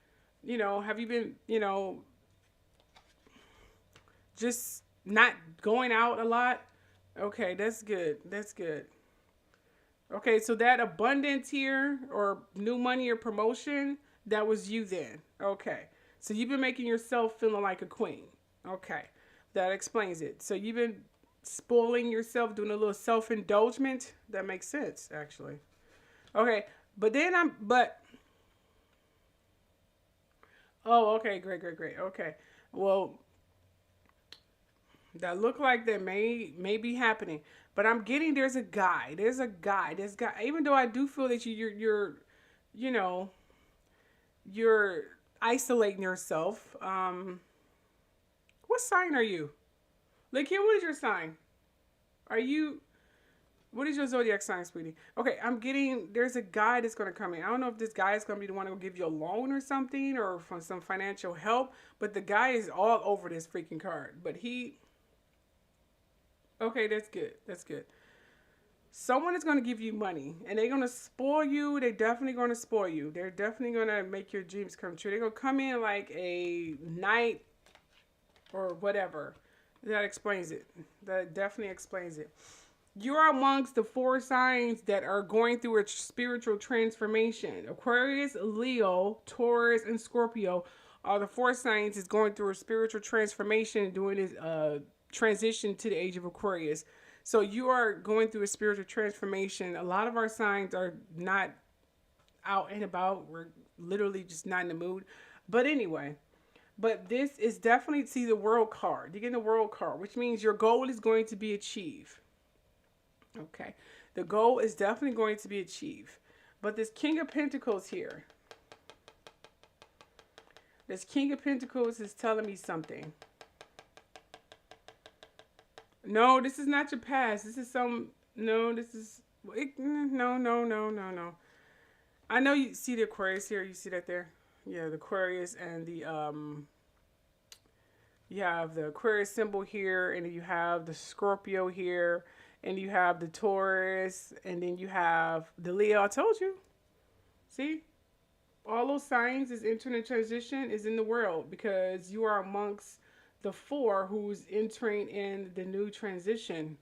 You know, have you been, you know, just not going out a lot? Okay, that's good. That's good. Okay, so that abundance here, or new money or promotion, that was you then. Okay, so you've been making yourself feeling like a queen. Okay, that explains it. So you've been spoiling yourself, doing a little self-indulgence. That makes sense, actually. Okay, but then oh, okay, great. Okay, well, that look like that may be happening. But I'm getting there's a guy. This guy. Even though I do feel that you're you know, you're isolating yourself. What sign are you? Lakia, what is your sign? What is your zodiac sign, sweetie? Okay, I'm getting, there's a guy that's going to come in. I don't know if this guy is going to be the one who will give you a loan or something, or from some financial help, but the guy is all over this freaking card. But okay, that's good. That's good. Someone is going to give you money, and they're going to spoil you. They're definitely going to spoil you. They're definitely going to make your dreams come true. They're going to come in like a knight or whatever. That explains it. That definitely explains it. You're amongst the 4 signs that are going through a spiritual transformation. Aquarius, Leo, Taurus, and Scorpio are the 4 signs that's going through a spiritual transformation, doing this transition to the age of Aquarius. So you are going through a spiritual transformation. A lot of our signs are not out and about. We're literally just not in the mood. But anyway, but this is definitely, see the world card. You get the world card, which means your goal is going to be achieved. Okay. The goal is definitely going to be achieved. But this King of Pentacles here. This King of Pentacles is telling me something. No, this is not your past. This is some, no, this is, no. I know you see the Aquarius here. You see that there? Yeah, the Aquarius and the, you have the Aquarius symbol here, and then you have the Scorpio here, and you have the Taurus, and then you have the Leo. I told you. See? All those signs is entering a transition is in the world because you are amongst the 4 who's entering in the new transition.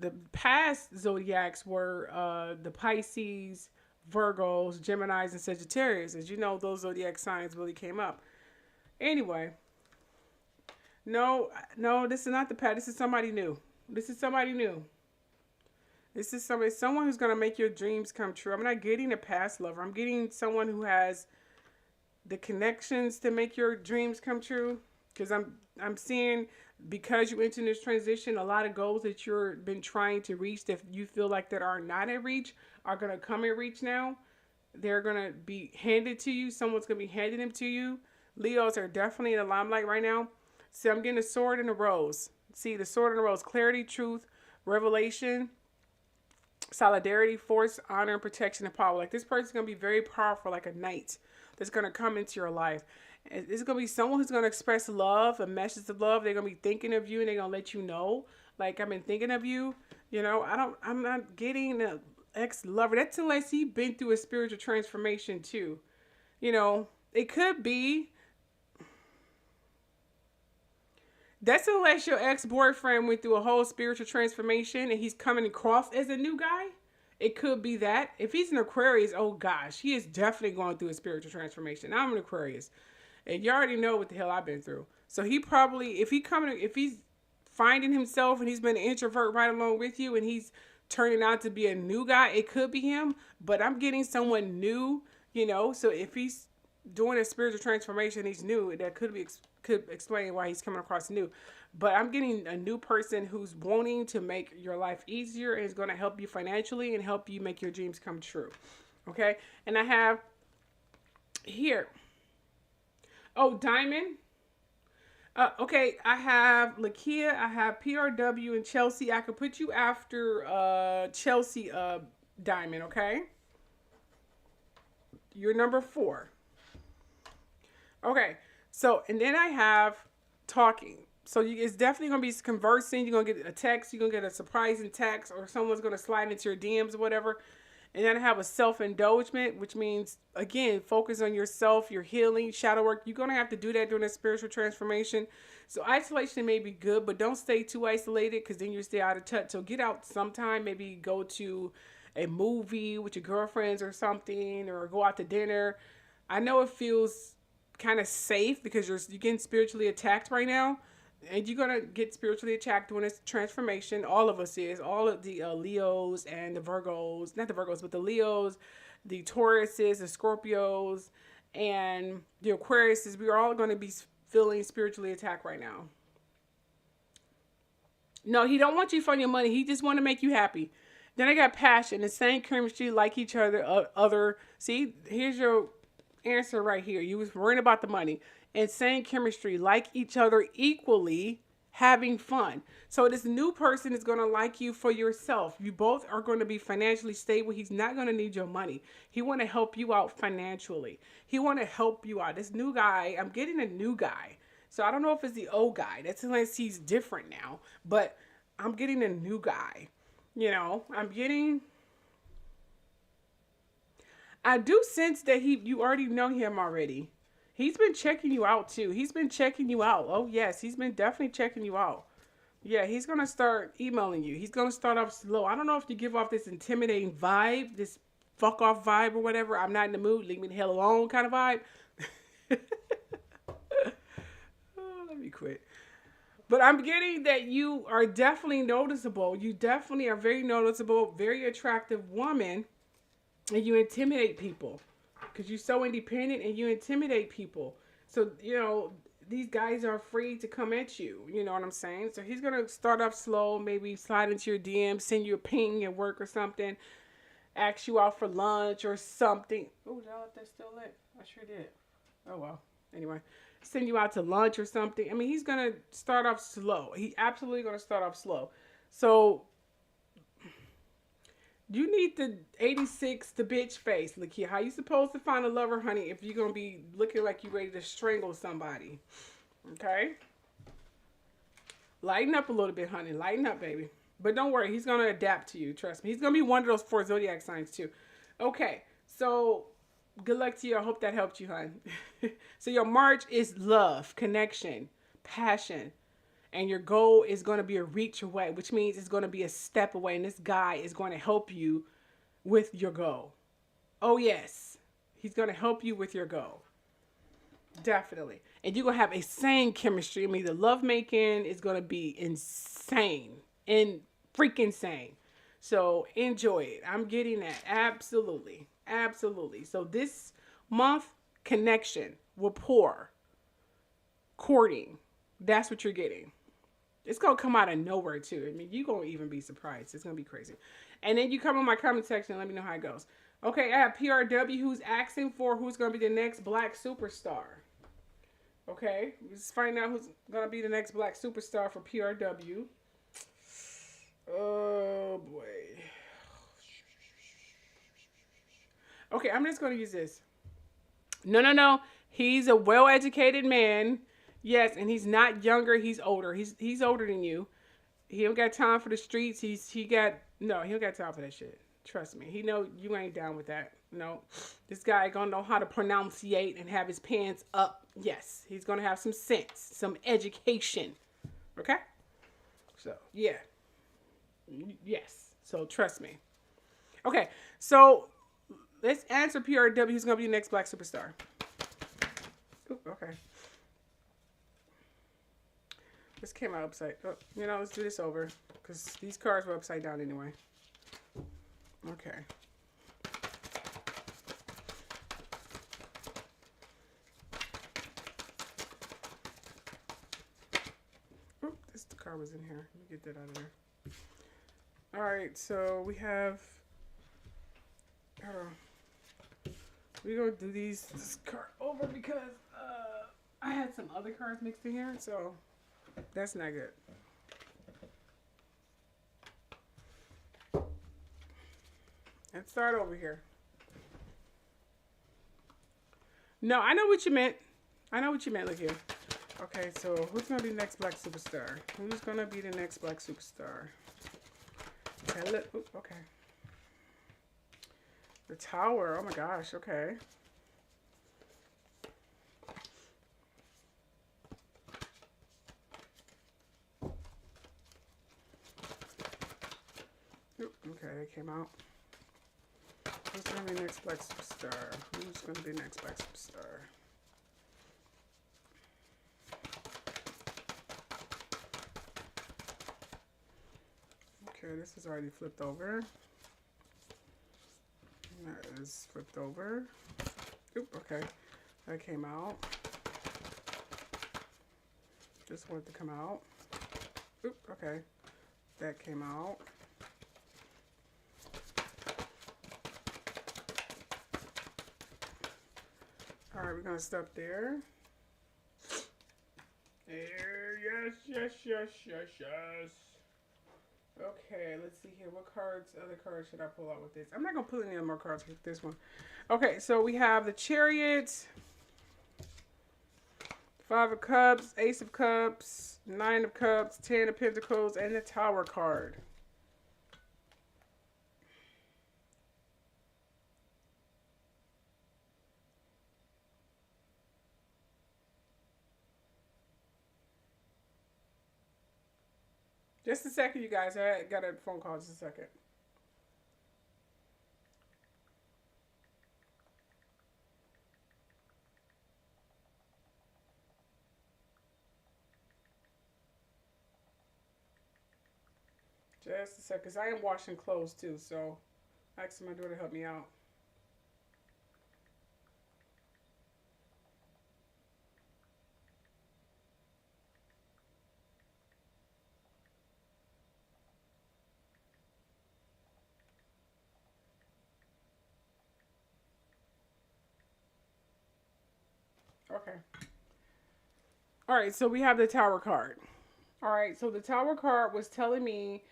The past zodiacs were the Pisces, Virgos, Geminis, and Sagittarius. As you know, those zodiac signs really came up. Anyway, no, this is not the past. This is somebody new. This is somebody new. This is someone who's going to make your dreams come true. I'm not getting a past lover. I'm getting someone who has the connections to make your dreams come true. Because I'm seeing, because you enter this transition, a lot of goals that you've been trying to reach that you feel like that are not at reach are going to come in reach now. They're going to be handed to you. Someone's going to be handing them to you. Leos are definitely in the limelight right now. See, I'm getting a sword and a rose. See, the sword and the rose. Clarity, truth, revelation, solidarity, force, honor, and protection, and power. Like, this person's going to be very powerful, like a knight that's going to come into your life. It's going to be someone who's going to express love, a message of love. They're going to be thinking of you, and they're going to let you know, like, I've been thinking of you. You know, I'm not getting an ex-lover. That's unless he's been through a spiritual transformation too. You know, it could be. That's unless your ex-boyfriend went through a whole spiritual transformation and he's coming across as a new guy. It could be that. If he's an Aquarius, oh gosh, he is definitely going through a spiritual transformation. I'm an Aquarius. And you already know what the hell I've been through. So he probably, if he's finding himself and he's been an introvert right along with you and he's turning out to be a new guy, it could be him. But I'm getting someone new, you know. So if he's doing a spiritual transformation, he's new. That could explain why he's coming across new. But I'm getting a new person who's wanting to make your life easier and is going to help you financially and help you make your dreams come true. Okay? And I have here. Oh, Diamond. Okay, I have Lakia, I have PRW, and Chelsea. I could put you after Chelsea Diamond, okay? You're number 4. Okay, so, and then I have talking. So it's definitely going to be conversing. You're going to get a text. You're going to get a surprising text, or someone's going to slide into your DMs or whatever. And then I have a self-indulgement, which means, again, focus on yourself, your healing, shadow work. You're going to have to do that during a spiritual transformation. So isolation may be good, but don't stay too isolated because then you stay out of touch. So get out sometime, maybe go to a movie with your girlfriends or something, or go out to dinner. I know it feels kind of safe because you're getting spiritually attacked right now. And you're going to get spiritually attacked during this transformation. All of us is. All of the Leos and the Virgos. Not the Virgos, but the Leos, the Tauruses, the Scorpios, and the Aquariuses. We are all going to be feeling spiritually attacked right now. No, he don't want you for your money. He just want to make you happy. Then I got passion. The same chemistry, like each other. See, here's your answer right here. You was worrying about the money. And same chemistry, like each other equally, having fun. So this new person is going to like you for yourself. You both are going to be financially stable. He's not going to need your money. He want to help you out financially. He want to help you out. This new guy, I'm getting a new guy. So I don't know if it's the old guy. That's unless he's different now. But I'm getting a new guy. You know, I do sense that you already know him already. He's been checking you out too. He's been checking you out. Oh yes, he's been definitely checking you out. Yeah, he's gonna start emailing you. He's gonna start off slow. I don't know if you give off this intimidating vibe, this fuck off vibe or whatever. I'm not in the mood. Leave me the hell alone kind of vibe. Oh, let me quit. But I'm getting that you are definitely noticeable. You definitely are very noticeable, very attractive woman, and you intimidate people because you're so independent and you intimidate people. So, you know, these guys are afraid to come at you. You know what I'm saying? So he's going to start off slow, maybe slide into your DM, send you a ping at work or something, ask you out for lunch or something. Oh, did I let that still lit? I sure did. Oh, well. Anyway, send you out to lunch or something. I mean, he's going to start off slow. He absolutely going to start off slow. So you need the 86, the bitch face, Lakia. How you supposed to find a lover, honey, if you're going to be looking like you ready to strangle somebody? Okay? Lighten up a little bit, honey. Lighten up, baby. But don't worry. He's going to adapt to you. Trust me. He's going to be one of those 4 zodiac signs, too. Okay. So good luck to you. I hope that helped you, hon. So your March is love, connection, passion. And your goal is going to be a reach away, which means it's going to be a step away. And this guy is going to help you with your goal. Oh, yes. He's going to help you with your goal. Definitely. And you're going to have insane chemistry. I mean, the lovemaking is going to be insane. And freaking insane. So enjoy it. I'm getting that. Absolutely. Absolutely. So this month, connection, rapport, courting. That's what you're getting. It's going to come out of nowhere, too. I mean, you're going to even be surprised. It's going to be crazy. And then you come in my comment section and let me know how it goes. Okay, I have PRW who's asking for who's going to be the next black superstar. Okay, let's find out who's going to be the next black superstar for PRW. Oh, boy. Okay, I'm just going to use this. No. He's a well-educated man. Yes, and he's not younger. He's older. He's older than you. He don't got time for the streets. He don't got time for that shit. Trust me. He know you ain't down with that. No. This guy gonna know how to pronunciate and have his pants up. Yes, he's gonna have some sense, some education. Okay? So, yeah. Yes. So, trust me. Okay, so let's answer PRW. Who's gonna be the next black superstar? Ooh, okay. This came out upside. Oh, let's do this over because these cards were upside down anyway. Okay. Oop, the card was in here. Let me get that out of there. All right, so we have. We're gonna do this card over because I had some other cards mixed in here, so. That's not good. Let's start over here. No, I know what you meant. Look here. Okay, so who's going to be the next black superstar? Who's going to be the next black superstar? Okay. The Tower. Oh my gosh. Okay. Okay, they came out. Who's going to be next black superstar? Who's going to be next black superstar? Okay, this is already flipped over. That is flipped over. Oop, okay. That came out. Just wanted to come out. Oop, okay. That came out. All right, we're going to stop there. There, yes. Okay, let's see here. What other cards should I pull out with this? I'm not going to pull any more cards with this one. Okay, so we have the Chariot, 5 of Cups, Ace of Cups, 9 of Cups, 10 of Pentacles, and the Tower card. Just a second, you guys. I got a phone call. Just a second. Just a second. 'Cause I am washing clothes too, so I asked my daughter to help me out. Okay. All right, so we have the Tower card. All right, so the Tower card was telling me.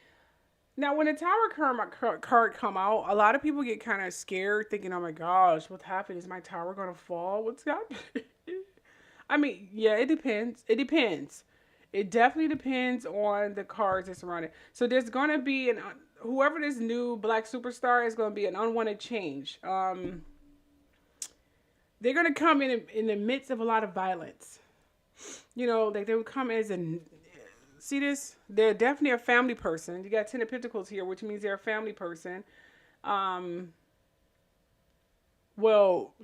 Now, when the Tower card come out, a lot of people get kind of scared, thinking, "Oh my gosh, what happened? Is my tower gonna fall? What's happening?" I mean, yeah, it depends. It depends. It definitely depends on the cards that's around it. So there's gonna be whoever this new black superstar is gonna be an unwanted change. They're gonna come in the midst of a lot of violence. You know, like they would come as a. See this? They're definitely a family person. You got Ten of Pentacles here, which means they're a family person. Well,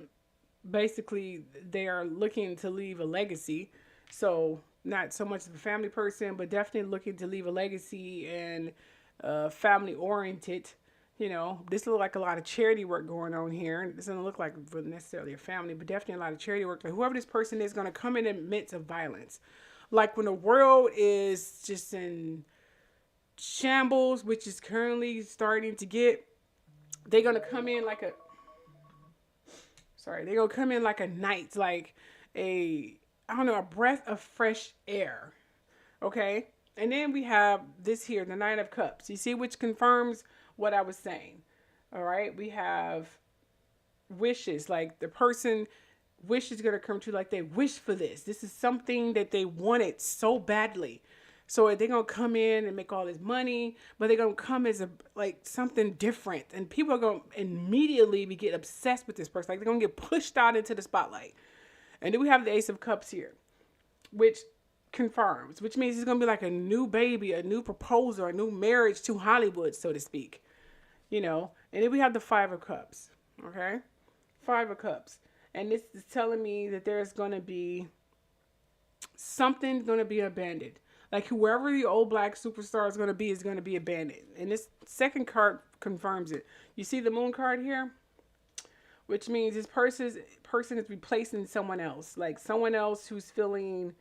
basically, they are looking to leave a legacy. So, not so much of a family person, but definitely looking to leave a legacy and family oriented. You know, this looks like a lot of charity work going on here. This doesn't look like necessarily a family, but definitely a lot of charity work. Like whoever this person is going to come in the midst of violence. Like when the world is just in shambles, which is currently starting to get, they're going to come in like a, they're going to come in like a night, like a breath of fresh air. Okay. And then we have this here, the Nine of Cups. You see, which confirms what I was saying. All right. We have wishes, like the person wish is going to come true, like they wish for this. This is something that they wanted so badly. So they're going to come in and make all this money, but they're going to come as something different. And people are going to immediately get obsessed with this person. Like they're going to get pushed out into the spotlight. And then we have the Ace of Cups here, which confirms, which means it's going to be like a new baby, a new proposal, a new marriage to Hollywood, so to speak. You know, and then we have the Five of Cups. Okay. Five of Cups. And this is telling me that there's going to be something going to be abandoned. Like whoever the old black superstar is going to be abandoned. And this second card confirms it. You see the Moon card here? Which means this person is replacing someone else. Like someone else who's going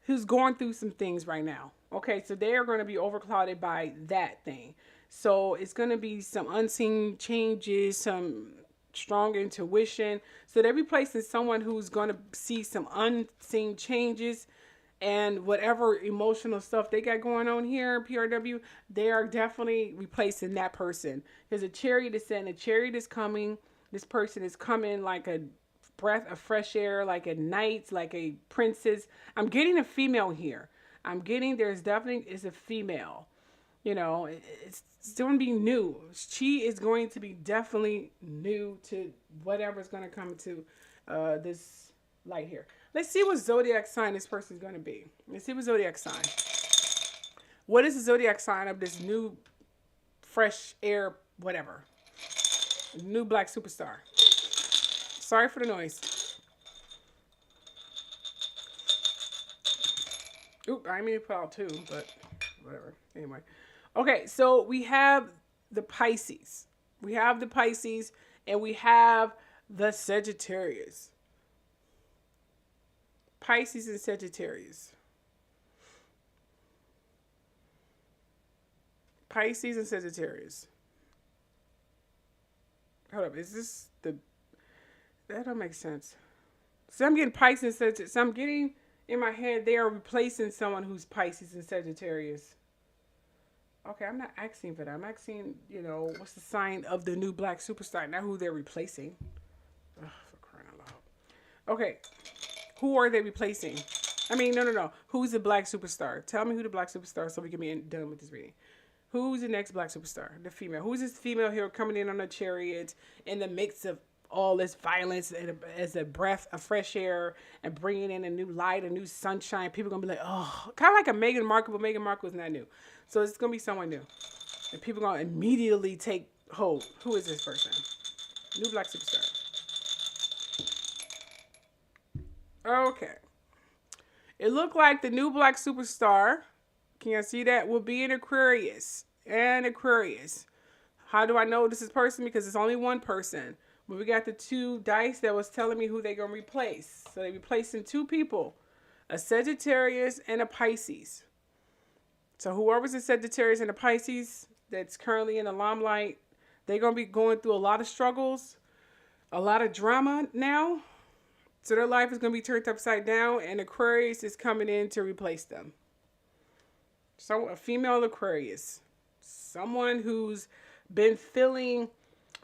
through some things right now. Okay, so they are going to be overclouded by that thing. So it's going to be some unseen changes, some strong intuition. So they're replacing someone who's going to see some unseen changes, and whatever emotional stuff they got going on here, PRW, they are definitely replacing that person. There's a chariot is saying a chariot is coming. This person is coming like a breath of fresh air, like a knight, like a princess. I'm getting a female here. There's definitely is a female. You know, it's going to be new. She is going to be definitely new to whatever's going to come to this light here. Let's see what zodiac sign this person is going to be. Let's see what zodiac sign. What is the zodiac sign of this new fresh air, whatever? New black superstar. Sorry for the noise. Oop, I mean to put out two, but whatever. Anyway. Okay, so we have the Pisces. We have the Pisces and we have the Sagittarius. Pisces and Sagittarius. Pisces and Sagittarius. Hold up, is this the... That don't make sense. So I'm getting Pisces and Sagittarius. So I'm getting in my head they are replacing someone who's Pisces and Sagittarius. Okay, I'm not asking for that. I'm asking, you know, what's the sign of the new black superstar, not who they're replacing. Ugh, for crying out loud. Okay, who are they replacing? I mean, no. Who's the black superstar? Tell me who the black superstar is so we can be done with this reading. Who's the next black superstar? The female. Who's this female here coming in on a chariot in the midst of all this violence as a breath of fresh air and bringing in a new light, a new sunshine. People are going to be like, oh, kind of like a Meghan Markle, but Meghan Markle is not new. So it's going to be someone new. And people are going to immediately take hold. Who is this person? New black superstar. Okay. It looked like the new black superstar, can you see that, will be an Aquarius. And Aquarius. How do I know this is person? Because it's only one person. But we got the two dice that was telling me who they're going to replace. So they're replacing two people. A Sagittarius and a Pisces. So whoever's a Sagittarius and a Pisces that's currently in the limelight, they're going to be going through a lot of struggles, a lot of drama now. So their life is going to be turned upside down, and Aquarius is coming in to replace them. So a female Aquarius. Someone who's been feeling,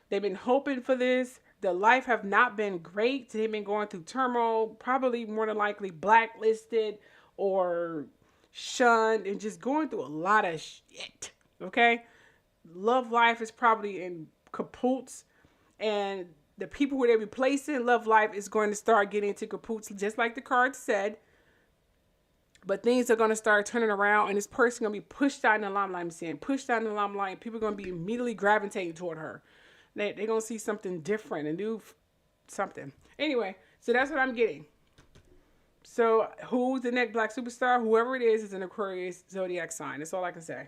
they've been hoping for this. Their life have not been great. They've been going through turmoil, probably more than likely blacklisted or shunned, and just going through a lot of shit. Okay? Love life is probably in kapoots, and the people who they're replacing, love life is going to start getting into kapoots, just like the card said. But things are going to start turning around, and this person going to be pushed out in the limelight. I'm saying pushed out in the limelight. People are going to be immediately gravitating toward her. They're going to see something different, a new something. Anyway, so that's what I'm getting. So who's the next black superstar? Whoever it is an Aquarius zodiac sign. That's all I can say.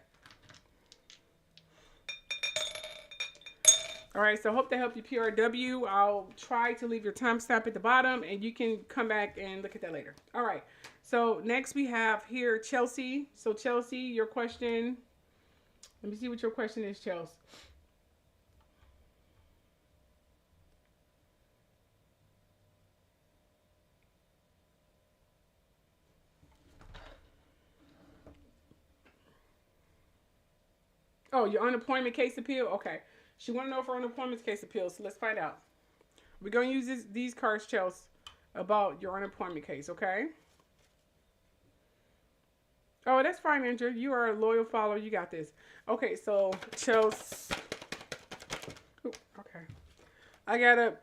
All right, so I hope that helped you, PRW. I'll try to leave your timestamp at the bottom, and you can come back and look at that later. All right, so next we have here Chelsea. So Chelsea, your question. Let me see what your question is, Chelsea. Oh, your unemployment case appeal? Okay. She want to know if her unemployment case appeals, so let's find out. We're going to use these cards, Chelsea, about your unemployment case, okay? Oh, that's fine, Andrew. You are a loyal follower. You got this. Okay, so, Chelsea. Ooh, okay. I got a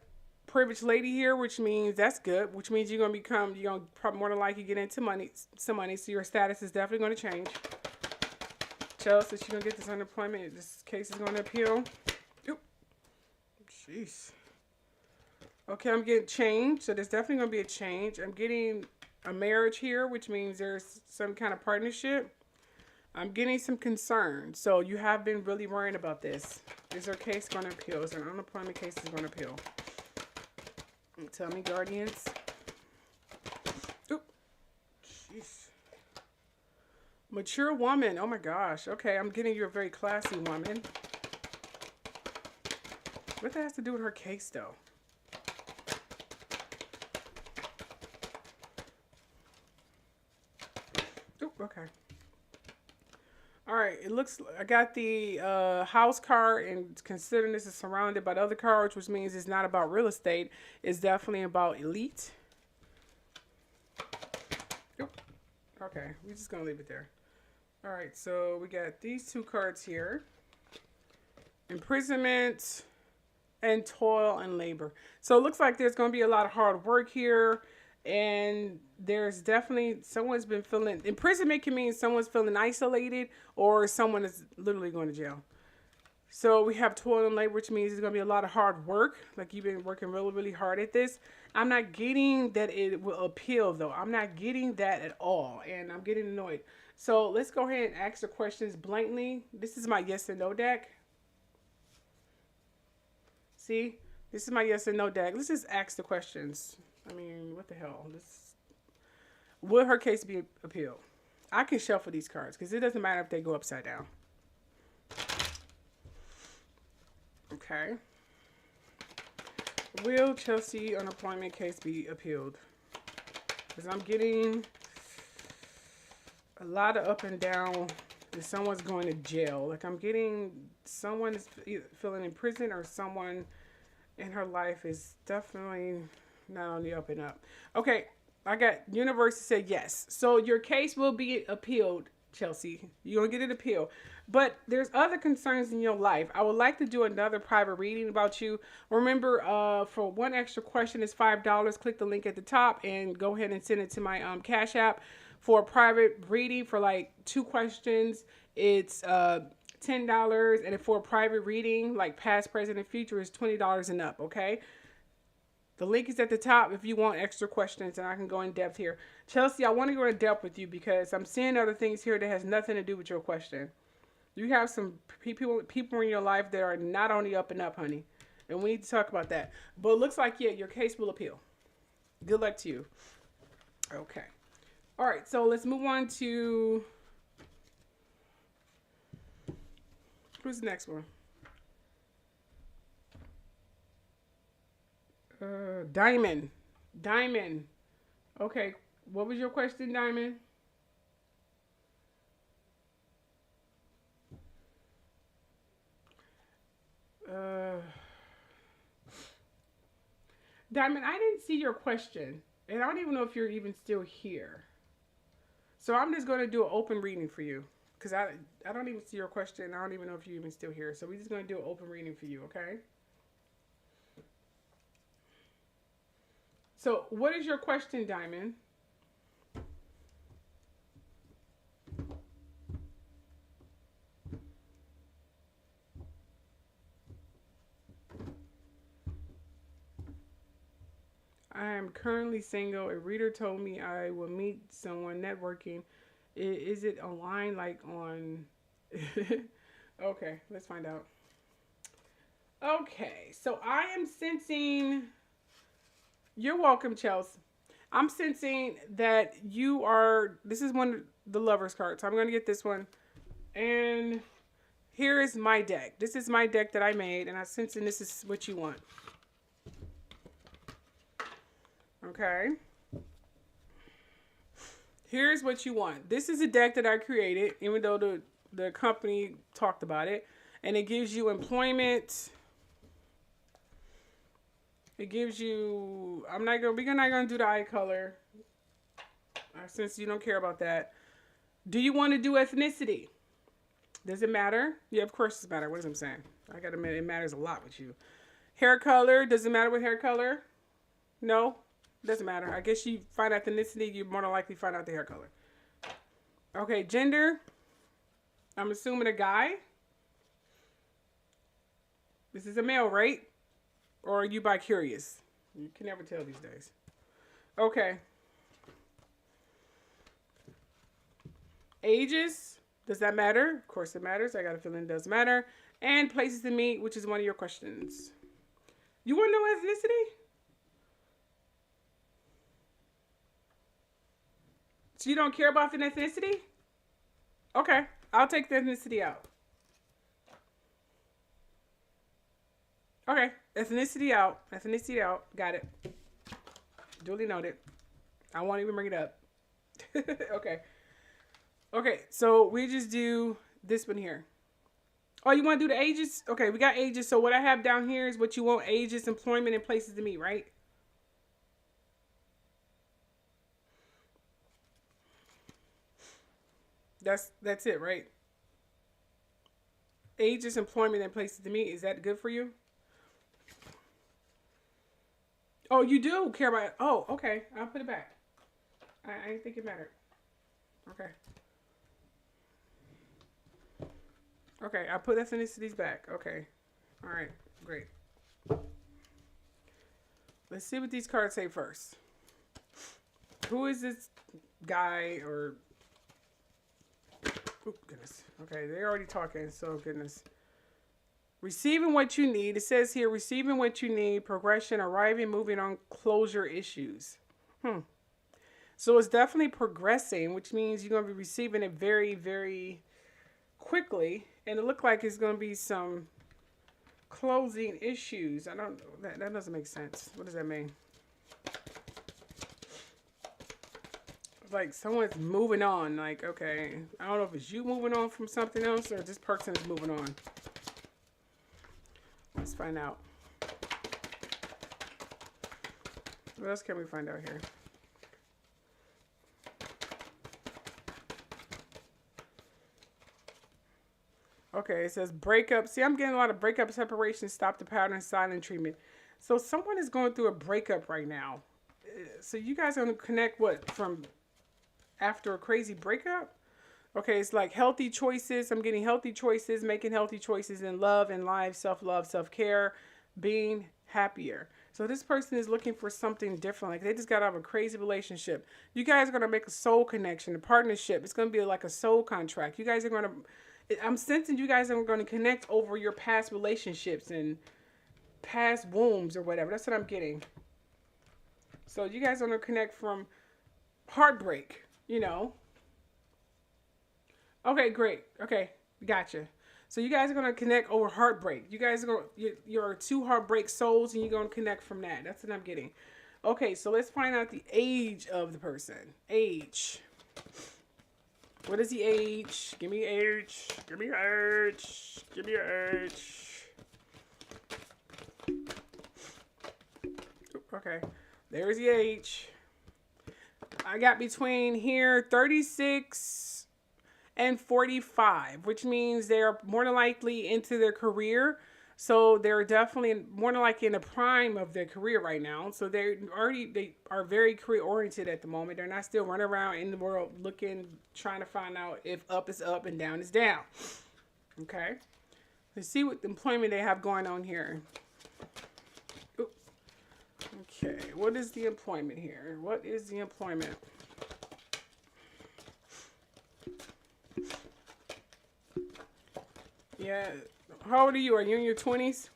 privileged lady here, which means that's good, which means you're going to probably more than likely get into some money, so your status is definitely going to change. Chelsea, she's going to get this unemployment. This case is going to appeal. Jeez. Okay, I'm getting change. So there's definitely going to be a change. I'm getting a marriage here, which means there's some kind of partnership. I'm getting some concern. So you have been really worrying about this. Is her case going to appeal? Is her unemployment case is going to appeal? Tell me, guardians. Oop. Jeez. Mature woman. Oh my gosh. Okay, I'm getting you a very classy woman. What that has to do with her case, though? Oh, okay. All right. It looks. I got the house card, and considering this is surrounded by other cards, which means it's not about real estate. It's definitely about elite. Oh, okay. We're just gonna leave it there. All right. So we got these two cards here. Imprisonment. And toil and labor. So it looks like there's going to be a lot of hard work here. And there's definitely someone's been feeling imprisonment can mean someone's feeling isolated or someone is literally going to jail. So we have toil and labor, which means there's going to be a lot of hard work. Like you've been working really, really hard at this. I'm not getting that it will appeal, though. I'm not getting that at all. And I'm getting annoyed. So let's go ahead and ask the questions blatantly. This is my yes and no deck. See, this is my yes and no deck. Let's just ask the questions. I mean, what the hell? Will her case be appealed? I can shuffle these cards because it doesn't matter if they go upside down. Okay. Will Chelsea unemployment case be appealed? Because I'm getting a lot of up and down. If someone's going to jail. Like I'm getting someone is feeling in prison or someone in her life is definitely not on the up and up. Okay, I got universe said yes. So your case will be appealed Chelsea. You're going to get an appeal. But there's other concerns in your life. I would like to do another private reading about you. Remember, for one extra question is $5. Click the link at the top and go ahead and send it to my Cash App. For a private reading for like 2 questions, it's $10. And for a private reading, like past, present, and future, is $20 and up, okay? The link is at the top if you want extra questions, and I can go in depth here. Chelsea, I want to go in depth with you because I'm seeing other things here that has nothing to do with your question. You have some people in your life that are not on the up and up, honey. And we need to talk about that. But it looks like, yeah, your case will appeal. Good luck to you. Okay. All right, so let's move on to... Who's the next one? Diamond. Diamond. Okay, what was your question, Diamond? Diamond, I didn't see your question. And I don't even know if you're even still here. So I'm just going to do an open reading for you. Because I don't even see your question. I don't even know if you're even still here. So we're just going to do an open reading for you, okay? So what is your question, Diamond? I am currently single. A reader told me I will meet someone networking. Is it online, like on... Okay, let's find out. Okay, so I am sensing... You're welcome, Chelsea. I'm sensing that you are... This is one of the Lover's cards. So I'm going to get this one. And here is my deck. This is my deck that I made. And I'm sensing this is what you want. Okay. Here's what you want. This is a deck that I created, even though the company talked about it. And it gives you employment. It gives you... we're not going to do the eye color. Since you don't care about that. Do you want to do ethnicity? Does it matter? Yeah, of course it matters. What is I'm saying? I got to admit, it matters a lot with you. Hair color. Does it matter with hair color? No? Doesn't matter. I guess you find ethnicity, you more than likely find out the hair color. Okay, gender. I'm assuming a guy. This is a male, right? Or are you bi-curious? You can never tell these days. Okay. Ages. Does that matter? Of course it matters. I got a feeling it does matter. And places to meet, which is one of your questions. You want to know ethnicity? So you don't care about the ethnicity? Okay, I'll take the ethnicity out. Okay, ethnicity out. Ethnicity out. Got it. Duly noted. I won't even bring it up. Okay. Okay, so we just do this one here. Oh, you want to do the ages? Okay, we got ages. So what I have down here is what you want: ages, employment, and places to meet, right? That's it, right? Ages, employment, and places to meet. Is that good for you? Oh, you do care about it. Oh, okay. I'll put it back. I didn't think it mattered. Okay. Okay, I'll put ethnicities back. Okay. All right. Great. Let's see what these cards say first. Who is this guy or... Oh, goodness. Okay, they're already talking, so goodness. Receiving what you need. It says here, receiving what you need, progression, arriving, moving on, closure issues. So it's definitely progressing, which means you're going to be receiving it very, very quickly. And it looked like it's going to be some closing issues. I don't know. That doesn't make sense. What does that mean? Like someone's moving on. Like, okay, I don't know if it's you moving on from something else or this person is moving on. Let's find out. What else can we find out here? Okay, it says breakup. See, I'm getting a lot of breakup, separation, stop the pattern, silent treatment. So someone is going through a breakup right now. So you guys are going to connect what from after a crazy breakup? Okay, it's like healthy choices. I'm getting healthy choices, making healthy choices in love and life, self-love, self-care, being happier. So this person is looking for something different. Like they just got out of a crazy relationship. You guys are going to make a soul connection, a partnership. It's going to be like a soul contract. You guys are going to, I'm sensing you guys are going to connect over your past relationships and past wounds or whatever. That's what I'm getting. So you guys are going to connect from heartbreak, you know. Okay, great. Okay, gotcha. So you guys are going to connect over heartbreak. You guys are going to, you're two heartbreak souls and you're going to connect from that. That's what I'm getting. Okay, so let's find out the age of the person. Age. What is the age? Give me age. Give me age. Give me age. Okay, there's the age. I got between here 36 and 45, which means they're more than likely into their career. So they're definitely more than likely in the prime of their career right now. So they are very career oriented at the moment. They're not still running around in the world looking, trying to find out if up is up and down is down. Okay. Let's see what employment they have going on here. Oops. Okay. What is the employment here? What is the employment? Yeah. How old are you? Are you in your 20s?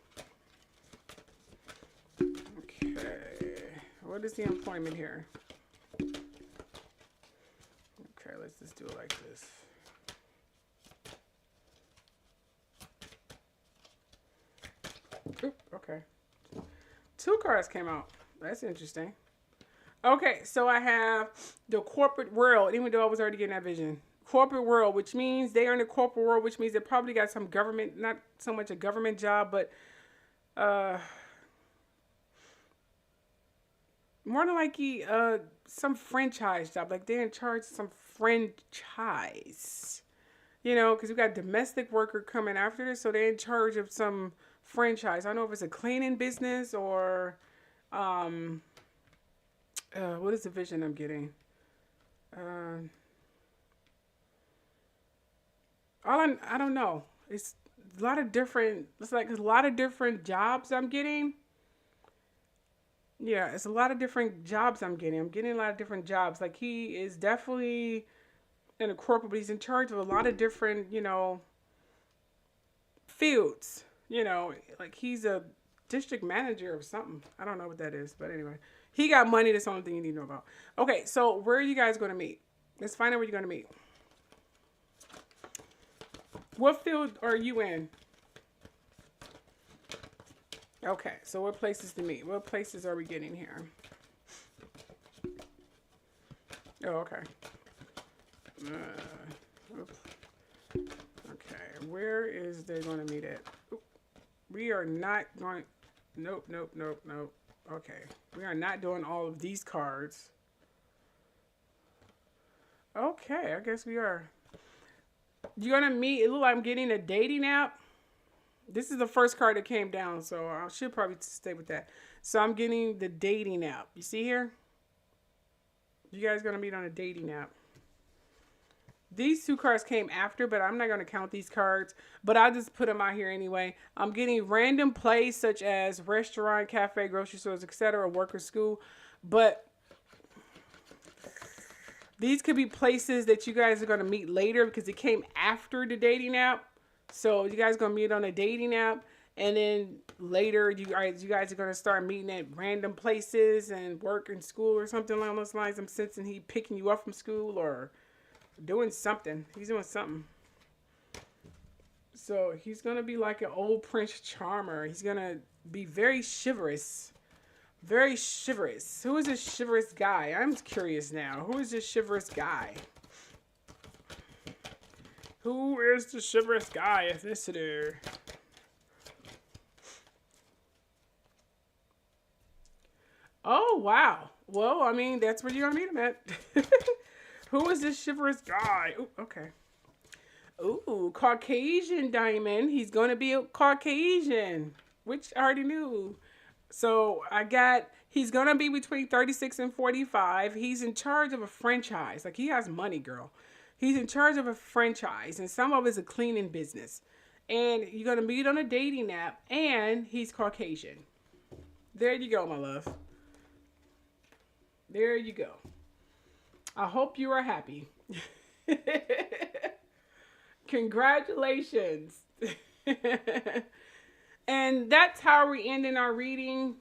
Okay. What is the employment here? Okay, let's just do it like this. Oop, okay. 2 cards came out. That's interesting. Okay, so I have the corporate world, even though I was already getting that vision. Corporate world, which means they are in the corporate world, which means they probably got some government, not so much a government job, but more than likely some franchise job. Like they're in charge of some franchise, you know, because we got domestic worker coming after this, so they're in charge of some franchise. I don't know if it's a cleaning business or what is the vision I'm getting? I don't know. It's a lot of different. It's like a lot of different jobs I'm getting. Yeah, it's a lot of different jobs I'm getting. I'm getting a lot of different jobs. Like he is definitely in a corporate, but he's in charge of a lot of different, you know, fields. You know, like he's a district manager or something. I don't know what that is, but anyway, he got money. That's the only thing you need to know about. Okay, so where are you guys going to meet? Let's find out where you're going to meet. What field are you in? Okay, so what places to meet? What places are we getting here? Oh, okay. Oops. Okay, where is they going to meet at? Oop. We are not going... Nope, nope, nope, nope. Okay, we are not doing all of these cards. Okay, I guess we are. You're going to meet... It looks like I'm getting a dating app. This is the first card that came down, so I should probably stay with that. So I'm getting the dating app. You see here? You guys going to meet on a dating app. These 2 cards came after, but I'm not going to count these cards. But I'll just put them out here anyway. I'm getting random plays such as restaurant, cafe, grocery stores, etc., work or school. But these could be places that you guys are going to meet later because it came after the dating app. So you guys are going to meet on a dating app. And then later, you guys are going to start meeting at random places and work and school or something along those lines. I'm sensing he picking you up from school or doing something. He's doing something. So he's going to be like an old Prince Charmer. He's going to be very chivalrous. Very chivalrous. Who is this chivalrous guy? I'm curious now. Who is this chivalrous guy? Who is the chivalrous guy? Ethnicity. Oh, wow. Well, I mean, that's where you're going to meet him at. Who is this chivalrous guy? Ooh, okay. Ooh, Caucasian Diamond. He's going to be a Caucasian, which I already knew. So he's going to be between 36 and 45. He's in charge of a franchise. Like, he has money, girl. He's in charge of a franchise, and some of it's a cleaning business. And you're going to meet on a dating app, and he's Caucasian. There you go, my love. There you go. I hope you are happy. Congratulations. And that's how we're ending our reading.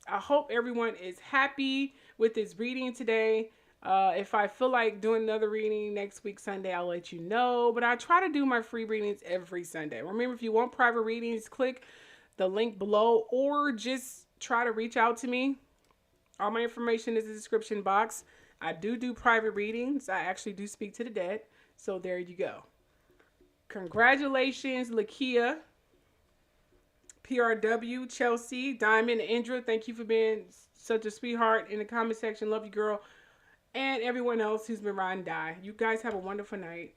I hope everyone is happy with this reading today. If I feel like doing another reading next week, Sunday, I'll let you know. But I try to do my free readings every Sunday. Remember, if you want private readings, click the link below or just try to reach out to me. All my information is in the description box. I do private readings. I actually do speak to the dead. So there you go. Congratulations, Lakia, PRW, Chelsea, Diamond, Indra. Thank you for being such a sweetheart in the comment section. Love you, girl. And everyone else who's been riding die. You guys have a wonderful night.